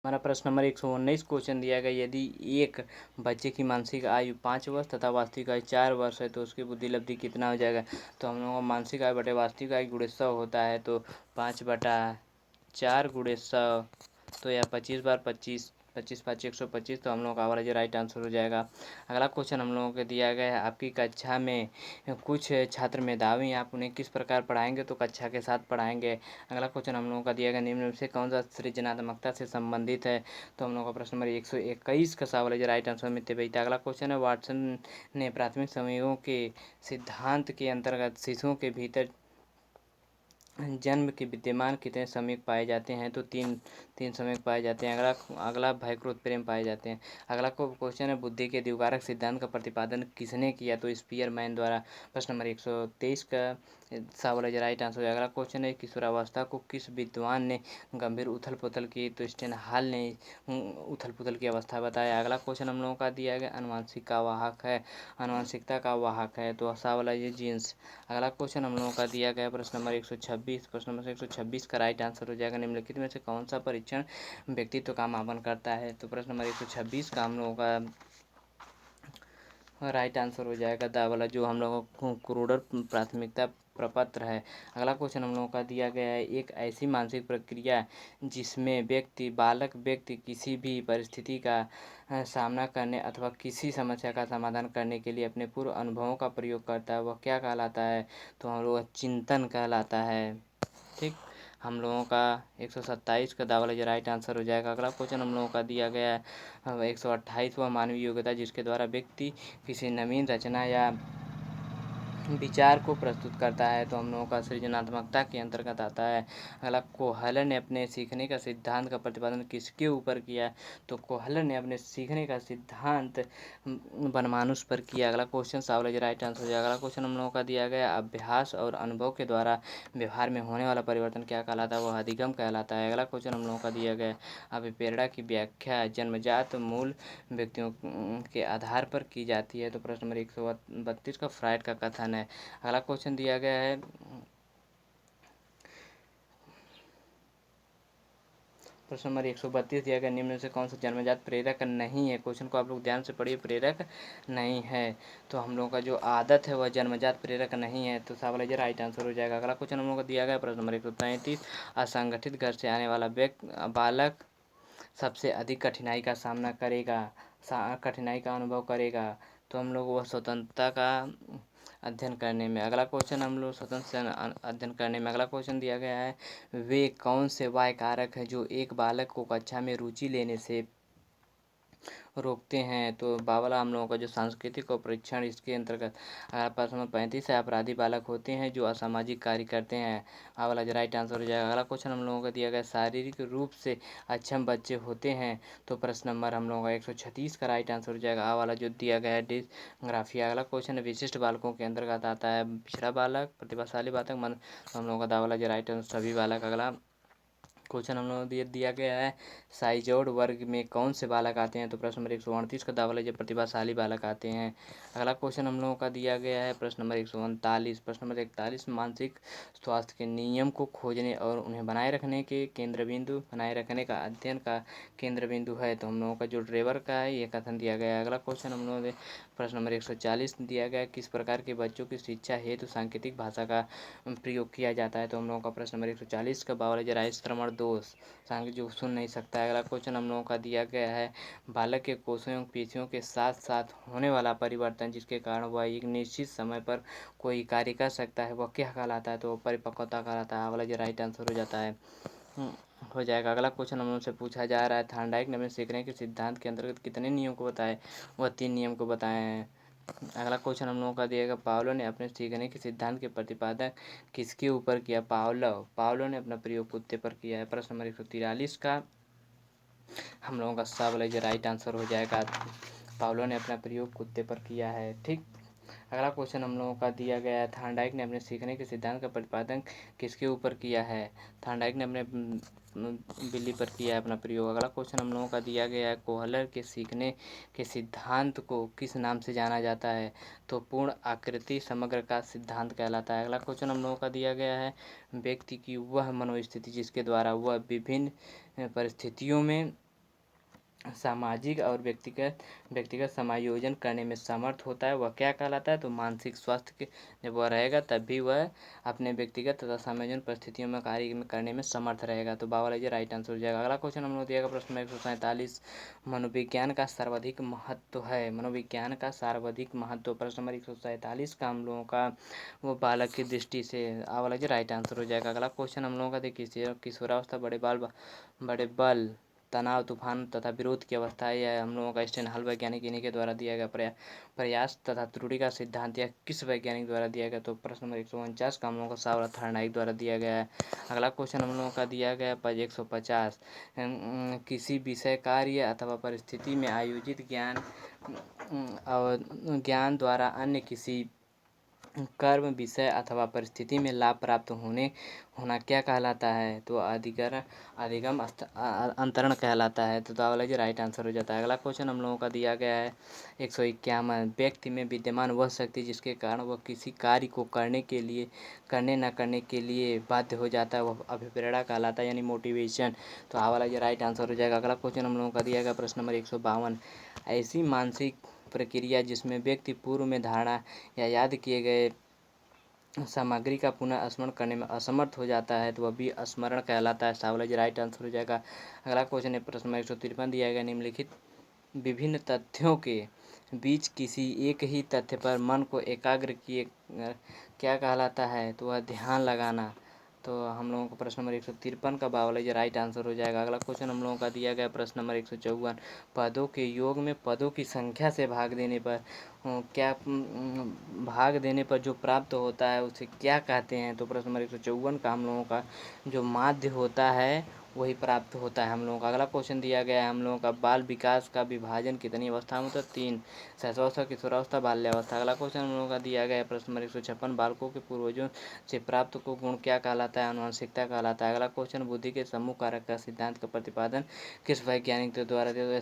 हमारा प्रश्न नंबर 119 क्वेश्चन दिया गया, यदि एक बच्चे की मानसिक आयु 5 वर्ष तथा वास्तविक आयु 4 वर्ष है तो उसकी बुद्धि लब्धि कितना हो जाएगा। तो हम लोगों को मानसिक आयु बटे वास्तविक आयु गुणे 100 होता है, तो 5/4 गुणे 100, तो यह 25/25, 25×5 = 125, तो हम लोगों का वाला जो राइट आंसर हो जाएगा। अगला क्वेश्चन हम लोगों को दिया गया है, आपकी कक्षा में कुछ छात्र मेधावी हैं, आप उन्हें किस प्रकार पढ़ाएंगे। तो कक्षा के साथ पढ़ाएंगे। अगला क्वेश्चन हम लोगों का दिया गया, निम्न में से कौन सा सृजनात्मकता से संबंधित है। तो हम लोगों का प्रश्न नंबर 121 का सवाल है जो राइट आंसर मितव्ययिता। अगला क्वेश्चन है, वाटसन ने प्राथमिक समूहों के सिद्धांत के अंतर्गत शिशुओं के भीतर जन्म के विद्यमान कितने समूह पाए जाते हैं। तो तीन समूह पाए जाते हैं। अगला भय क्रोध प्रेम पाए जाते हैं। अगला क्वेश्चन है, बुद्धि के द्विकारक सिद्धांत का प्रतिपादन किसने किया। तो स्पीयरमैन द्वारा। प्रश्न नंबर 123 का सवाल है राइट आंसर। अगला क्वेश्चन है, किशोरावस्था को किस विद्वान ने गंभीर उथल पुथल की। तो स्टेनहाल ने उथल पुथल की अवस्था बताया। अगला क्वेश्चन हम लोगों का दिया गया, अनुवांशिक का वाहक है, अनुवांशिकता का वाहक है। तो सवाल है ये जीन्स। अगला क्वेश्चन हम लोगों का दिया गया प्रश्न नंबर 126। प्रश्न नंबर 126 का राइट आंसर हो जाएगा, निम्नलिखित में से कौन सा परीक्षण व्यक्तित्व का मापन करता है। तो प्रश्न नंबर 126 का हम लोगों का राइट आंसर हो जाएगा दा वाला, जो हम लोगों को क्रूडर प्राथमिकता प्रपत्र है। अगला क्वेश्चन हम लोगों का दिया गया है, एक ऐसी मानसिक प्रक्रिया जिसमें बालक व्यक्ति किसी भी परिस्थिति का सामना करने अथवा किसी समस्या का समाधान करने के लिए अपने पूर्व अनुभवों का प्रयोग करता है, वह क्या कहलाता है। तो हम लोग चिंतन कहलाता है। ठीक, हम लोगों का 127 का दावा जो राइट आंसर हो जाएगा। अगला क्वेश्चन हम लोगों का दिया गया है 128वां, मानवीय योग्यता जिसके द्वारा व्यक्ति किसी नवीन रचना या विचार को प्रस्तुत करता है। तो हम लोगों का सृजनात्मकता के अंतर्गत आता है। अगला, कोहलर ने अपने सीखने का सिद्धांत का प्रतिपादन किसके ऊपर किया। तो कोहलर ने अपने सीखने का सिद्धांत वनमानुष पर किया। अगला क्वेश्चन सावल राइट आंसर हो जाएगा। अगला क्वेश्चन हम लोगों का दिया गया, अभ्यास और अनुभव के द्वारा व्यवहार में होने वाला परिवर्तन क्या कहलाता है। वह अधिगम कहलाता है। अगला क्वेश्चन हम लोगों का दिया गया, अभिप्रेरणा की व्याख्या जन्मजात मूल व्यक्तियों के आधार पर की जाती है। तो प्रश्न नंबर 132 का फ्राइड का कथन है। अगला क्वेश्चन दिया गया है, प्रश्न नंबर 132 दिया गया, निम्न में से कौन सा जन्मजात प्रेरक नहीं है। क्वेश्चन को आप लोग ध्यान से पढ़िए, प्रेरक नहीं है। तो हम लोगों का जो आदत है वह जन्मजात प्रेरक नहीं है। तो सवाल है राइट आंसर हो जाएगा। अगला क्वेश्चन हम लोग को दिया गया प्रश्न नंबर 133, असंगठित घर से आने वाला बालक सबसे अधिक कठिनाई का सामना करेगा, कठिनाई का अनुभव करेगा। तो हम लोग वह स्वतंत्रता का अध्ययन करने में। अगला क्वेश्चन हम लोग स्वतंत्र अध्ययन करने में। अगला क्वेश्चन दिया गया है, वे कौन से बाह्य कारक हैं जो एक बालक को कक्षा में रुचि लेने से रोकते हैं। तो बावला हम लोगों का जो सांस्कृतिक और परीक्षण इसके अंतर्गत। प्रश्न नंबर 35 है, अपराधी बालक होते हैं जो असामाजिक कार्य करते हैं। वाला जो राइट आंसर हो जाएगा। अगला क्वेश्चन हम लोगों को दिया गया, शारीरिक रूप से अक्षम बच्चे होते हैं। तो प्रश्न नंबर हम लोगों का 136 का राइट आंसर हो जाएगा। वाला जो दिया गया है डिस्ग्राफिया। अगला क्वेश्चन विशिष्ट बालकों के अंतर्गत आता है, पिछड़ा बालक, प्रतिभाशाली बालक, हम लोगों का दावाला जो राइट आंसर सभी बालक। अगला क्वेश्चन हम लोग दिया गया है, साइजोड वर्ग में कौन से बालक आते हैं। तो प्रश्न नंबर 138 का दावा जो प्रतिभाशाली बालक आते हैं। अगला क्वेश्चन हम लोगों का दिया गया है प्रश्न नंबर 139। प्रश्न नंबर 41, मानसिक स्वास्थ्य के नियम को खोजने और उन्हें बनाए रखने के केंद्र बिंदु, बनाए रखने का अध्ययन का केंद्र बिंदु है। तो हम लोगों का जो ड्रेवर का है ये कथन दिया गया है। अगला क्वेश्चन हम लोगों ने प्रश्न नंबर 140 दिया गया, किस प्रकार के बच्चों की शिक्षा हेतु सांकेतिक भाषा का प्रयोग किया जाता है। तो हम लोगों का प्रश्न नंबर 140 का बावल जरा श्रवण दोष, सांकेतिक जो सुन नहीं सकता है। अगला क्वेश्चन हम लोगों का दिया गया है, बालक के कोषों एवं पेशियों के साथ साथ होने वाला परिवर्तन जिसके कारण वह एक निश्चित समय पर कोई कार्य कर सकता है वह क्या कहलाता है। तो परिपक्वता कहलाता है। वाला जो राइट आंसर हो जाता है हो जाएगा। अगला क्वेश्चन हम लोग से पूछा जा रहा है, थार्नडाइक ने अपने सीखने के सिद्धांत के अंतर्गत कितने नियम को बताए। वह 3 नियम को बताए हैं। अगला क्वेश्चन हम लोगों का दिएगा, पावलो ने अपने सीखने के सिद्धांत के प्रतिपादन किसके ऊपर किया। पावलो ने अपना प्रयोग कुत्ते पर किया है। प्रश्न नंबर 143 का हम लोगों का सब राइट आंसर हो जाएगा। पावलो ने अपना प्रयोग कुत्ते पर किया है। ठीक, अगला क्वेश्चन हम लोगों का दिया गया है, थार्नडाइक ने अपने सीखने के सिद्धांत का प्रतिपादन किसके ऊपर किया है। थार्नडाइक ने अपने बिल्ली पर किया है अपना प्रयोग। अगला क्वेश्चन हम लोगों का दिया गया है, कोहलर के सीखने के सिद्धांत को किस नाम से जाना जाता है। तो पूर्ण आकृति समग्र का सिद्धांत कहलाता है। अगला क्वेश्चन हम लोगों का दिया गया है, व्यक्ति की वह मनोस्थिति जिसके द्वारा वह विभिन्न परिस्थितियों में सामाजिक और व्यक्तिगत व्यक्तिगत समायोजन करने में समर्थ होता है, वह क्या कहलाता है? तो मानसिक स्वास्थ्य के जब वह रहेगा तब भी वह अपने व्यक्तिगत तथा समायोजन परिस्थितियों में कार्य में करने में समर्थ रहेगा। तो बायोलॉजी राइट आंसर हो जाएगा। अगला क्वेश्चन हम लोग दिया गया प्रश्न नंबर 147, मनोविज्ञान का सर्वाधिक महत्व है। मनोविज्ञान का सर्वाधिक महत्व प्रश्न नंबर 147 का हम लोगों का वो बालक की दृष्टि से बायोलॉजी राइट आंसर हो जाएगा। अगला क्वेश्चन हम लोगों का देखिए, किशोरावस्था बड़े बल तनाव, तूफान तथा विरोध की अवस्था है। यह हम लोगों का स्टेनहल वैज्ञानिक इन्हीं के द्वारा दिया गया प्रयास तथा त्रुटि का सिद्धांत यह किस वैज्ञानिक द्वारा दिया गया? तो प्रश्न नंबर 149 का हम लोगों को सावरा थर्नाइक द्वारा दिया गया है। अगला क्वेश्चन हम लोगों का दिया गया 150, किसी विषय, कार्य अथवा परिस्थिति में आयोजित ज्ञान द्वारा अन्य किसी कर्म, विषय अथवा परिस्थिति में लाभ प्राप्त होना क्या कहलाता है? तो अधिगम अंतरण कहलाता है। तो बायोलॉजी राइट आंसर हो जाता है। अगला क्वेश्चन हम लोगों का दिया गया है 151, व्यक्ति में विद्यमान वह शक्ति जिसके कारण वह किसी कार्य को करने न करने के लिए बाध्य हो जाता है, वह अभिप्रेरणा कहलाता है, यानी मोटिवेशन। तो बायोलॉजी राइट आंसर हो जाएगा। अगला क्वेश्चन हम लोगों का दिया गया प्रश्न नंबर 152, ऐसी मानसिक प्रक्रिया जिसमें व्यक्ति पूर्व में धारणा या याद किए गए सामग्री का पुनः स्मरण करने में असमर्थ हो जाता है, तो वह भी स्मरण कहलाता है। बायोलॉजी राइट आंसर हो जाएगा। अगला क्वेश्चन है प्रश्न नंबर 153 दिया गया, निम्नलिखित विभिन्न तथ्यों के बीच किसी एक ही तथ्य पर मन को एकाग्र किए क्या कहलाता है? तो वह ध्यान लगाना। तो हम लोगों को प्रश्न नंबर 153 का बायोलॉजी राइट आंसर हो जाएगा। अगला क्वेश्चन हम लोगों का दिया गया प्रश्न नंबर 154, पदों के योग में पदों की संख्या से भाग देने पर जो प्राप्त होता है उसे क्या कहते हैं? तो प्रश्न नंबर 154 का हम लोगों का जो माध्य होता है वही प्राप्त होता है हम लोगों का। अगला क्वेश्चन दिया गया है हम लोगों का, बाल विकास का विभाजन कितनी अवस्था में होता है? 3, शैशवावस्था, किशोरावस्था, बाल्यावस्था। अगला क्वेश्चन हम लोगों का दिया गया है प्रश्न नंबर 156, बालकों के पूर्वजों से प्राप्त को गुण क्या कहलाता है? आनुवंशिकता कहलाता है। अगला क्वेश्चन, बुद्धि के समूह कारक का सिद्धांत का प्रतिपादन किस वैज्ञानिक के द्वारा दिया गया?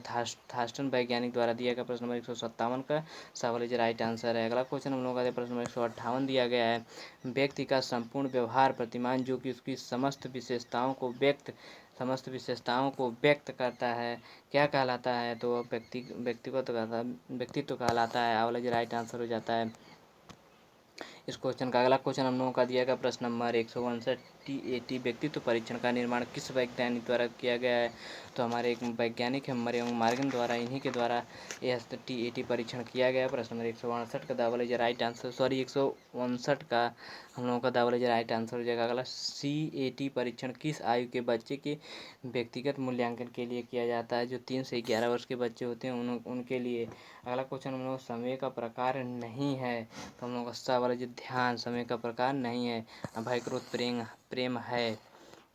थास्टन वैज्ञानिक द्वारा दिया गया। प्रश्न नंबर 157 का बायोलॉजी राइट आंसर है। अगला क्वेश्चन हम लोगों का प्रश्न नंबर 158 दिया गया है, व्यक्ति का संपूर्ण व्यवहार प्रतिमान जो कि उसकी समस्त विशेषताओं को व्यक्त करता है क्या कहलाता है? तो व्यक्तित्व कहलाता है। बायोलॉजी राइट आंसर हो जाता है इस क्वेश्चन का। अगला क्वेश्चन हम लोगों का दिया गया प्रश्न नंबर 159, TAT व्यक्तित्व परीक्षण का निर्माण किस वैज्ञानिक द्वारा किया गया है? तो हमारे एक वैज्ञानिक है मॉर्गन द्वारा, इन्हीं के द्वारा यह TAT परीक्षण किया गया। प्रश्न नंबर 162 का बायोलॉजी राइट आंसर 159 का हम लोगों का बायोलॉजी राइट आंसर हो जाएगा। अगला, CAT परीक्षण किस आयु के बच्चे के व्यक्तिगत मूल्यांकन के लिए किया जाता है? जो 3 से 11 वर्ष के बच्चे होते हैं उनके लिए। अगला क्वेश्चन हम लोग समय का प्रकार नहीं है, तो हम लोग का बायोलॉजी ध्यान समय का प्रकार नहीं है, भय, क्रोध, प्रेम है।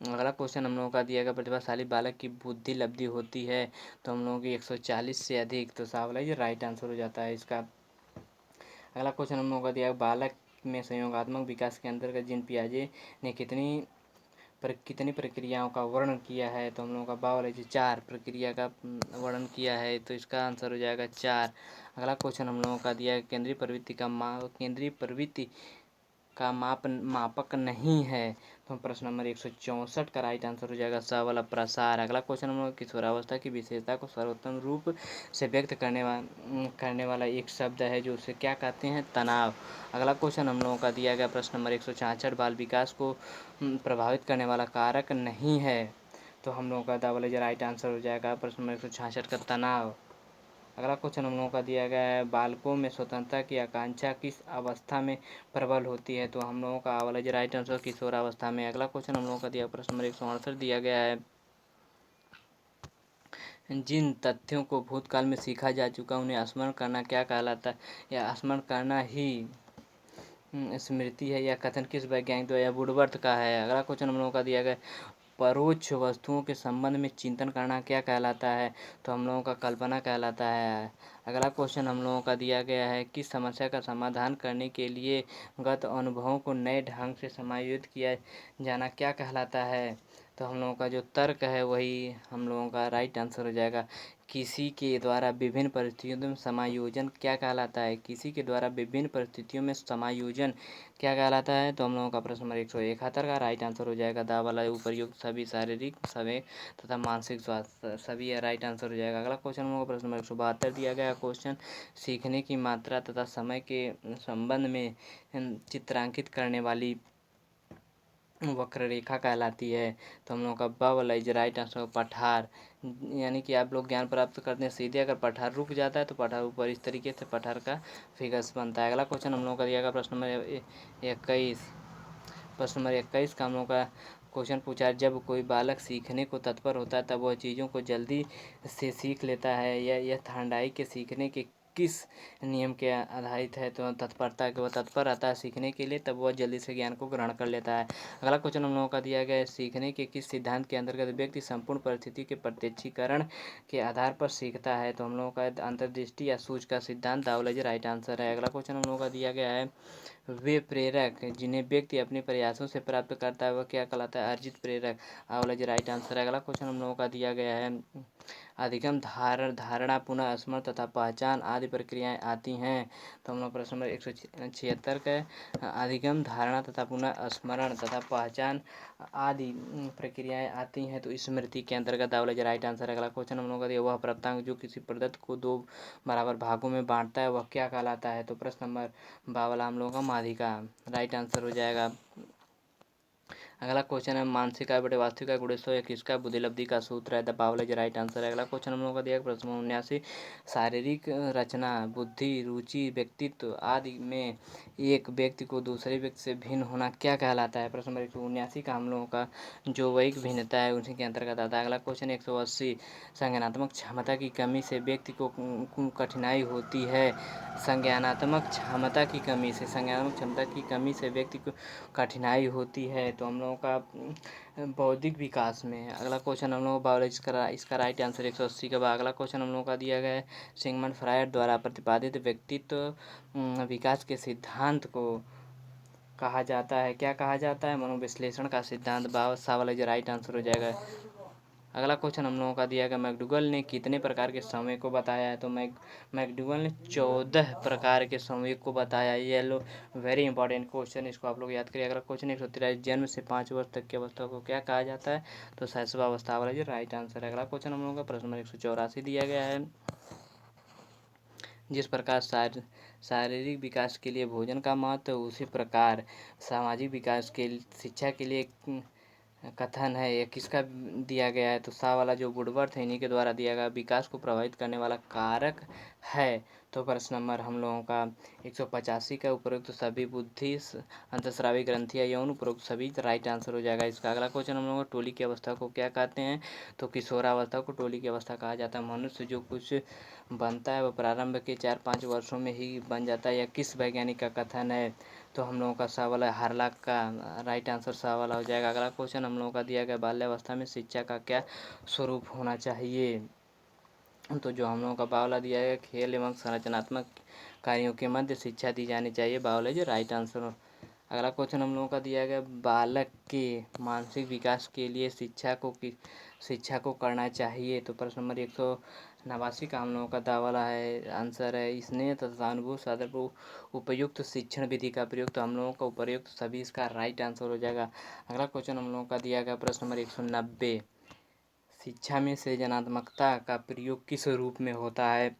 अगला क्वेश्चन हम लोगों का दिया गया, प्रतिभाशाली बालक की बुद्धि लब्धि होती है तो हम लोगों की 140 से अधिक। तो बायोलॉजी राइट आंसर हो जाता है इसका। अगला क्वेश्चन हम लोगों का दिया, बालक में संयोगात्मक विकास के अंतर्गत जीन पियाजे ने कितनी प्रक्रियाओं का वर्णन किया है? तो हम लोगों का बायोलॉजी 4 प्रक्रिया का वर्णन किया है, तो इसका आंसर हो जाएगा 4। अगला क्वेश्चन हम लोगों का दिया है, केंद्रीय प्रवृत्ति का मापक नहीं है, तो प्रश्न नंबर 164 का राइट आंसर हो जाएगा स वाला प्रसार। अगला क्वेश्चन हम लोग किशोरावस्था की विशेषता को सर्वोत्तम रूप से व्यक्त करने वाला एक शब्द है जो उसे क्या कहते हैं? तनाव। अगला क्वेश्चन हम लोगों का दिया गया प्रश्न नंबर 166, बाल विकास को प्रभावित करने वाला कारक नहीं है, तो हम लोगों का बायोलॉजी राइट आंसर हो जाएगा प्रश्न नंबर 166 का तनाव। अगला क्वेश्चन हम लोगों का दिया गया है, बालकों में स्वतंत्रता की आकांक्षा किस अवस्था में प्रबल होती है? तो हम लोगों का बायोलॉजी राइट आंसर किशोरावस्था में। अगला क्वेश्चन हम लोगों का दिया प्रश्न नंबर 168 दिया गया है, जिन तथ्यों को भूतकाल में सीखा जा चुका उन्हें स्मरण करना क्या कहलाता है? या स्मरण करना ही स्मृति है, या कथन किस वैज्ञानिक द्वारा? या वुडवर्थ का है। अगला क्वेश्चन हम लोगों का दिया गया, परोक्ष वस्तुओं के संबंध में चिंतन करना क्या कहलाता है? तो हम लोगों का कल्पना कहलाता है। अगला क्वेश्चन हम लोगों का दिया गया है, किस समस्या का समाधान करने के लिए गत अनुभवों को नए ढंग से समायोजित किया जाना क्या कहलाता है? तो हम लोगों का जो तर्क है वही हम लोगों का राइट आंसर हो जाएगा। किसी के द्वारा विभिन्न परिस्थितियों में समायोजन क्या कहलाता है? किसी के द्वारा विभिन्न परिस्थितियों में समायोजन क्या कहलाता है? तो हम लोगों का प्रश्न नंबर 171 का राइट आंसर हो जाएगा। दा वाला उपयुक्त सभी शारीरिक समय तथा मानसिक स्वास्थ्य सभी राइट आंसर हो जाएगा। अगला क्वेश्चन हम लोगों का प्रश्न नंबर 172 दिया गया क्वेश्चन सीखने की मात्रा तथा समय के संबंध में चित्रांकित करने वाली वक्र रेखा कहलाती है। तो हम लोगों का ब वाला इज राइट आंसर पठार, यानी कि आप लोग ज्ञान प्राप्त करते हैं सीधे अगर पठार रुक जाता है तो पठार ऊपर इस तरीके से पठार का फिगर्स बनता है। अगला क्वेश्चन हम लोगों का दिया गया प्रश्न नंबर 21। प्रश्न नंबर 21 का हम लोगों का क्वेश्चन पूछा है जब कोई बालक सीखने को तत्पर होता है तब वह चीज़ों को जल्दी से सीख लेता है। यह थांडाई के सीखने के किस नियम के आधारित है? तो तत्परता के, वह तत्पर रहता है सीखने के लिए तब वह जल्दी से ज्ञान को ग्रहण कर लेता है। अगला क्वेश्चन हम लोगों का दिया गया है सीखने के किस सिद्धांत के अंतर्गत व्यक्ति संपूर्ण परिस्थिति के प्रत्यक्षीकरण के आधार पर सीखता है? तो हम लोगों का अंतर्दृष्टि या सूझ का सिद्धांत दावलज राइट आंसर है। अगला क्वेश्चन हम लोगों का दिया गया है वे प्रेरक जिन्हें व्यक्ति अपने प्रयासों से प्राप्त करता है वह क्या कहलाता है? अर्जित प्रेरक आवलज राइट आंसर है। अगला क्वेश्चन हम लोगों का दिया गया है अधिगम धारणा पुनः स्मरण तथा पहचान आदि प्रक्रियाएं आती हैं। तो हम लोग प्रश्न नंबर 176 का अधिगम धारणा तथा पुनः स्मरण तथा पहचान आदि प्रक्रियाएं आती हैं तो स्मृति के अंतर्गत दावलज राइट आंसर है। अगला क्वेश्चन हम लोगों का दिया वह प्राप्तांक जो किसी प्रदत्त को दो बराबर भागों में बांटता है वह क्या कहलाता है? तो प्रश्न नंबर बावला हम लोगों का माध्यिका राइट आंसर हो जाएगा। अगला क्वेश्चन है मानसिक आय बटे वास्तविक आय गुणे 100 या किसका बुद्धिलब्धि का सूत्र है? द बावलेज राइट आंसर है। अगला क्वेश्चन हम लोगों का दिया प्रश्न 79 शारीरिक रचना बुद्धि रुचि व्यक्तित्व आदि में एक व्यक्ति को दूसरे व्यक्ति से भिन्न होना क्या कहलाता है? प्रश्न नंबर 179 का हम लोगों का जो वैक भिन्नता है उसी के अंतर्गत आता है। अगला क्वेश्चन 180 संज्ञानात्मक क्षमता की कमी से व्यक्ति को कठिनाई होती है। संज्ञानात्मक क्षमता की कमी से व्यक्ति को कठिनाई होती है तो हम लोगों का बौद्धिक विकास में। अगला क्वेश्चन हम लोगों को इसका राइट आंसर 180 का। अगला क्वेश्चन हम लोगों का दिया गया है सिगमंड फ्रायड द्वारा प्रतिपादित व्यक्तित्व विकास के सिद्धांत को कहा जाता है, क्या कहा जाता है? मनोविश्लेषण का सिद्धांत। सा वाला जो राइट आंसर हो जाएगा। अगला क्वेश्चन हम लोगों का दिया गया मैकडूगल ने कितने प्रकार के समय को बताया है? तो मैकडूगल ने 14 प्रकार के समय को बताया। ये लो वेरी इंपॉर्टेंट क्वेश्चन, इसको आप लोग याद करिए। अगला क्वेश्चन 183 जन्म से 5 वर्ष तक की अवस्था को क्या कहा जाता है? तो शैशवावस्था वाला जो राइट आंसर है। अगला क्वेश्चन हम लोगों का प्रश्न नंबर 184 दिया गया है जिस प्रकार शारीरिक विकास के लिए भोजन का महत्व उसी प्रकार सामाजिक विकास के शिक्षा के लिए कथन है ये किसका दिया गया है? तो सा वाला जो वुडवर्थ है इन्हीं के द्वारा दिया गया विकास को प्रभावित करने वाला कारक है। तो प्रश्न नंबर हम लोगों का 185 का उपरोक्त सभी बुद्धि अंतस्रावी ग्रंथियाँ यौन उपरोक्त सभी राइट आंसर हो जाएगा इसका। अगला क्वेश्चन हम लोगों को टोली की अवस्था को क्या कहते हैं? तो किशोरावस्था को टोली की अवस्था कहा जाता है। मनुष्य जो कुछ बनता है वह प्रारंभ के 4-5 वर्षों में ही बन जाता है, यह किस वैज्ञानिक का कथन है? तो हम लोगों का सा वाला हार्लाक का राइट आंसर सा वाला हो जाएगा। अगला क्वेश्चन हम लोगों का दिया गया बाल्यावस्था में शिक्षा का क्या स्वरूप होना चाहिए? तो जो हम लोगों का बावला दिया है खेल एवं संरचनात्मक कार्यों के मध्य शिक्षा दी जानी चाहिए। बावला जो राइट आंसर। अगला क्वेश्चन हम लोगों का दिया गया बालक के मानसिक विकास के लिए शिक्षा को करना चाहिए। तो प्रश्न नंबर 189 का हम लोगों का दावाला है आंसर है स्नेह तथा अनुभव साधन पर उपयुक्त शिक्षण विधि का प्रयोग। तो हम लोगों का उपयुक्त सभी इसका राइट आंसर हो जाएगा। अगला क्वेश्चन हम लोगों का दिया गया प्रश्न नंबर 190 शिक्षा में सृजनात्मकता का प्रयोग किस रूप में होता है?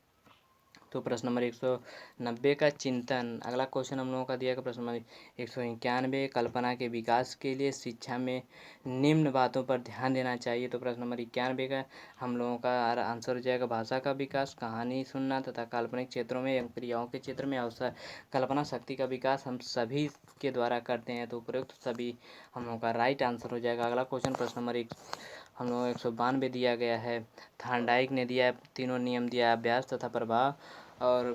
तो प्रश्न नंबर 190 का चिंतन। अगला क्वेश्चन हम लोगों का दिया गया प्रश्न नंबर 191 कल्पना के विकास के लिए शिक्षा में निम्न बातों पर ध्यान देना चाहिए। तो प्रश्न नंबर 91 का हम लोगों का आंसर हो जाएगा भाषा का विकास, कहानी सुनना तथा काल्पनिक क्षेत्रों में एवं क्रियाओं के क्षेत्र में अवसर कल्पना शक्ति का विकास हम सभी के द्वारा करते हैं। तो उपयुक्त सभी हम लोगों का राइट आंसर हो जाएगा। अगला क्वेश्चन प्रश्न नंबर हम लोगों को 192 दिया गया है। थार्नडाइक ने दिया है तीनों नियम दिया है अभ्यास तथा प्रभाव और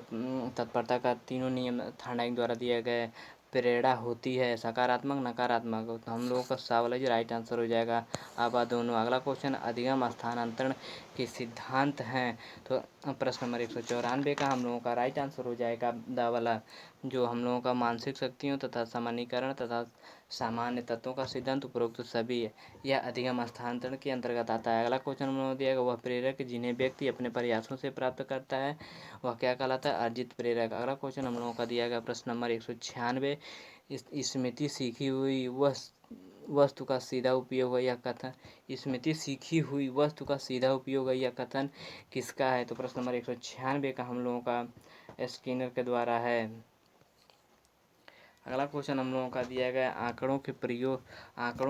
तत्परता का तीनों नियम थार्नडाइक द्वारा दिया गया है। प्रेरणा होती है सकारात्मक नकारात्मक, तो हम लोगों का सा वाला जो राइट आंसर हो जाएगा। अब दोनों। अगला क्वेश्चन अधिगम स्थानांतरण के सिद्धांत हैं। तो प्रश्न नंबर 194 का हम लोगों का राइट आंसर हो जाएगा द वाला, जो हम लोगों का मानसिक शक्तियों तथा सामान्यीकरण तथा सामान्य तत्वों का सिद्धांत उपरोक्त सभी है यह अधिगम स्थानांतरण के अंतर्गत आता है। अगला क्वेश्चन हम लोगों को दिया गया, वह प्रेरक जिन्हें व्यक्ति अपने प्रयासों से प्राप्त करता है वह क्या कहलाता है? अर्जित प्रेरक। अगला क्वेश्चन हम लोगों का दिया गया प्रश्न नंबर 196, स्मृति सीखी हुई वह वस्तु का सीधा उपयोग है यह कथन, स्मृति सीखी हुई वस्तु का सीधा उपयोग है यह कथन किसका है? तो प्रश्न नंबर 196 का हम लोगों का स्किनर के द्वारा है। अगला क्वेश्चन हम लोगों का दिया गया, आंकड़ों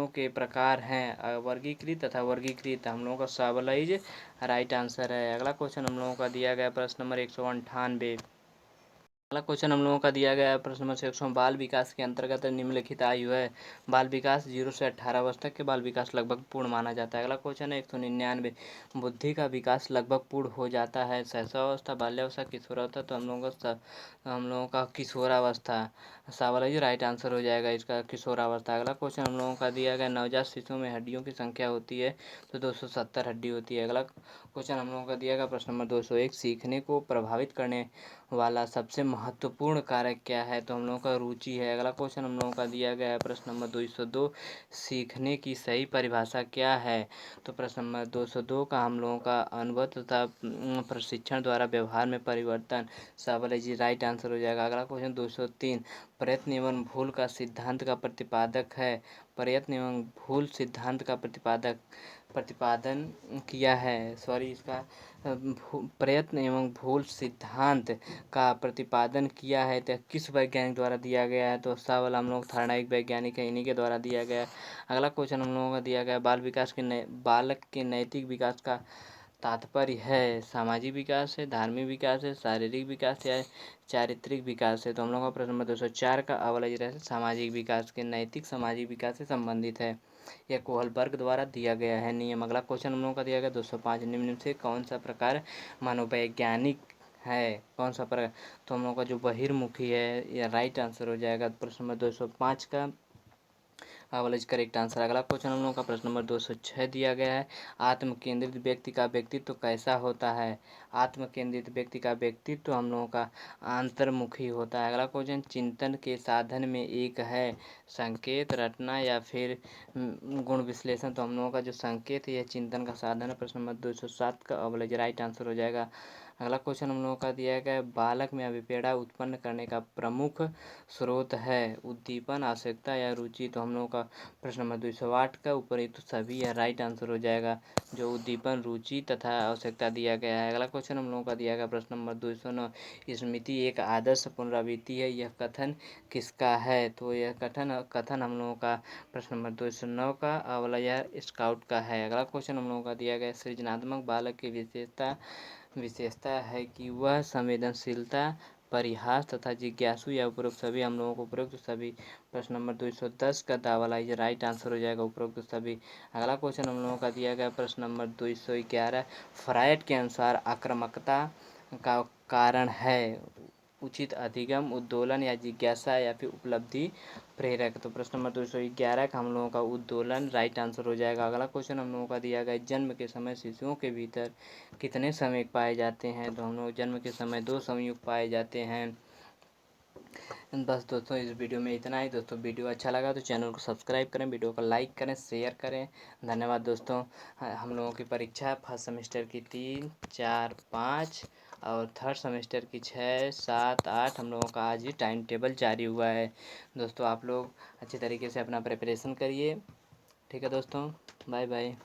के प्रकार हैं वर्गीकृत तथा वर्गीकृत, हम लोगों का सबलाइज राइट आंसर है। अगला क्वेश्चन हम लोगों का दिया गया प्रश्न नंबर 198। अगला क्वेश्चन हम लोगों का दिया गया है प्रश्न नंबर 100, बाल विकास के अंतर्गत निम्नलिखित आयु है। बाल विकास 0 से 18 वर्ष तक के बाल विकास लगभग पूर्ण माना जाता है। अगला क्वेश्चन है 199, बुद्धि का विकास लगभग पूर्ण हो जाता है। शैशवावस्था, बाल्यावस्था, किशोरावस्था, तो हम लोगों का किशोरावस्था सवाल राइट आंसर हो जाएगा इसका किशोरावस्था। अगला क्वेश्चन हम लोगों का दिया गया, नवजात शिशुओं में हड्डियों की संख्या होती है तो 270 हड्डी होती है। अगला क्वेश्चन हम लोगों का दिया गया प्रश्न नंबर 201, सीखने को प्रभावित करने वाला सबसे महत्वपूर्ण कारक क्या है? तो हम लोगों का रुचि है। अगला क्वेश्चन हम लोगों का दिया गया है प्रश्न नंबर 202, सीखने की सही परिभाषा क्या है? तो प्रश्न नंबर 202 का हम लोगों का अनुभव तथा प्रशिक्षण द्वारा व्यवहार में परिवर्तन सवाल जी राइट आंसर हो जाएगा। अगला क्वेश्चन 203, प्रयत्न एवं भूल का सिद्धांत का प्रतिपादक है। प्रयत्न एवं भूल सिद्धांत का प्रतिपादन किया है, सॉरी इसका प्रयत्न एवं भूल सिद्धांत का प्रतिपादन किया है तो किस वैज्ञानिक द्वारा दिया गया है? तो सवाल हम लोग थर्नाइक वैज्ञानिक है, इन्हीं के द्वारा दिया गया है। अगला क्वेश्चन हम लोगों का दिया गया, बालक के नैतिक विकास का तात्पर्य है सामाजिक विकास है, धार्मिक विकास है, शारीरिक विकास या चारित्रिक विकास है? तो हम लोग का प्रश्न नंबर 204 का अवलज है सामाजिक विकास के नैतिक सामाजिक विकास से संबंधित है। यह कोहलबर्ग द्वारा दिया गया है नियम। अगला क्वेश्चन हम लोगों का दिया गया 205, निम्न से कौन सा प्रकार मनोवैज्ञानिक है? कौन सा प्रकार? तो हम लोगों का जो बहिर्मुखी है यह राइट आंसर हो जाएगा प्रश्न नंबर 205 का वाला करेक्ट आंसर। अगला क्वेश्चन हम लोगों का प्रश्न नंबर 206 दिया गया है, आत्म केंद्रित व्यक्ति का व्यक्तित्व कैसा होता है? आत्म केंद्रित व्यक्ति का व्यक्तित्व हम लोगों का अंतर्मुखी होता है। अगला क्वेश्चन, चिंतन के साधन में एक है संकेत, रटना या फिर गुण विश्लेषण? तो हम लोगों का जो संकेत है यह चिंतन का साधन है। प्रश्न नंबर 207 का अवलज राइट आंसर हो जाएगा। अगला क्वेश्चन हम लोगों का दिया गया है, बालक में अभिप्रेरणा उत्पन्न करने का प्रमुख स्रोत है उद्दीपन, आवश्यकता या रुचि? तो हम लोगों का प्रश्न नंबर 208 का उपयुक्त सभी यह राइट आंसर हो जाएगा, जो उद्दीपन, रुचि तथा आवश्यकता दिया गया है। अगला क्वेश्चन हम लोगों का दिया गया प्रश्न नंबर 209, स्मृति एक आदर्श पुनरावृत्ति है यह कथन किसका है? तो यह कथन हम लोगों का प्रश्न नंबर 209 का अवला यह स्काउट का है। अगला क्वेश्चन हम लोगों का दिया गया, सृजनात्मक बालक की विशेषता है कि वह संवेदनशीलता, परिहास तथा जिज्ञासु या उपरोक्त सभी? हम लोगों को उपरोक्त सभी प्रश्न नंबर 210 का दावा ये राइट आंसर हो जाएगा उपरोक्त सभी। अगला क्वेश्चन हम लोगों का दिया गया प्रश्न नंबर 211, फ्रायड के अनुसार आक्रामकता का कारण है उचित अधिगम, उद्दोलन या जिज्ञासा या फिर उपलब्धि प्रेरक? तो प्रश्न नंबर 211 का हम लोगों का उद्दोलन राइट आंसर हो जाएगा। अगला क्वेश्चन हम लोगों का दिया गया, जन्म के समय शिशुओं के भीतर कितने संवेग पाए जाते हैं? तो हम लोग जन्म के समय 2 संयुग पाए जाते हैं। बस दोस्तों इस वीडियो में इतना ही। दोस्तों वीडियो अच्छा लगा तो चैनल को सब्सक्राइब करें, वीडियो को लाइक करें, शेयर करें। धन्यवाद दोस्तों। हम लोगों की परीक्षा फर्स्ट सेमेस्टर की 3, 4, 5 और थर्ड सेमेस्टर की 6, 7, 8 हम लोगों का आज ही टाइम टेबल जारी हुआ है। दोस्तों आप लोग अच्छी तरीके से अपना प्रिपरेशन करिए। ठीक है दोस्तों, बाय बाय।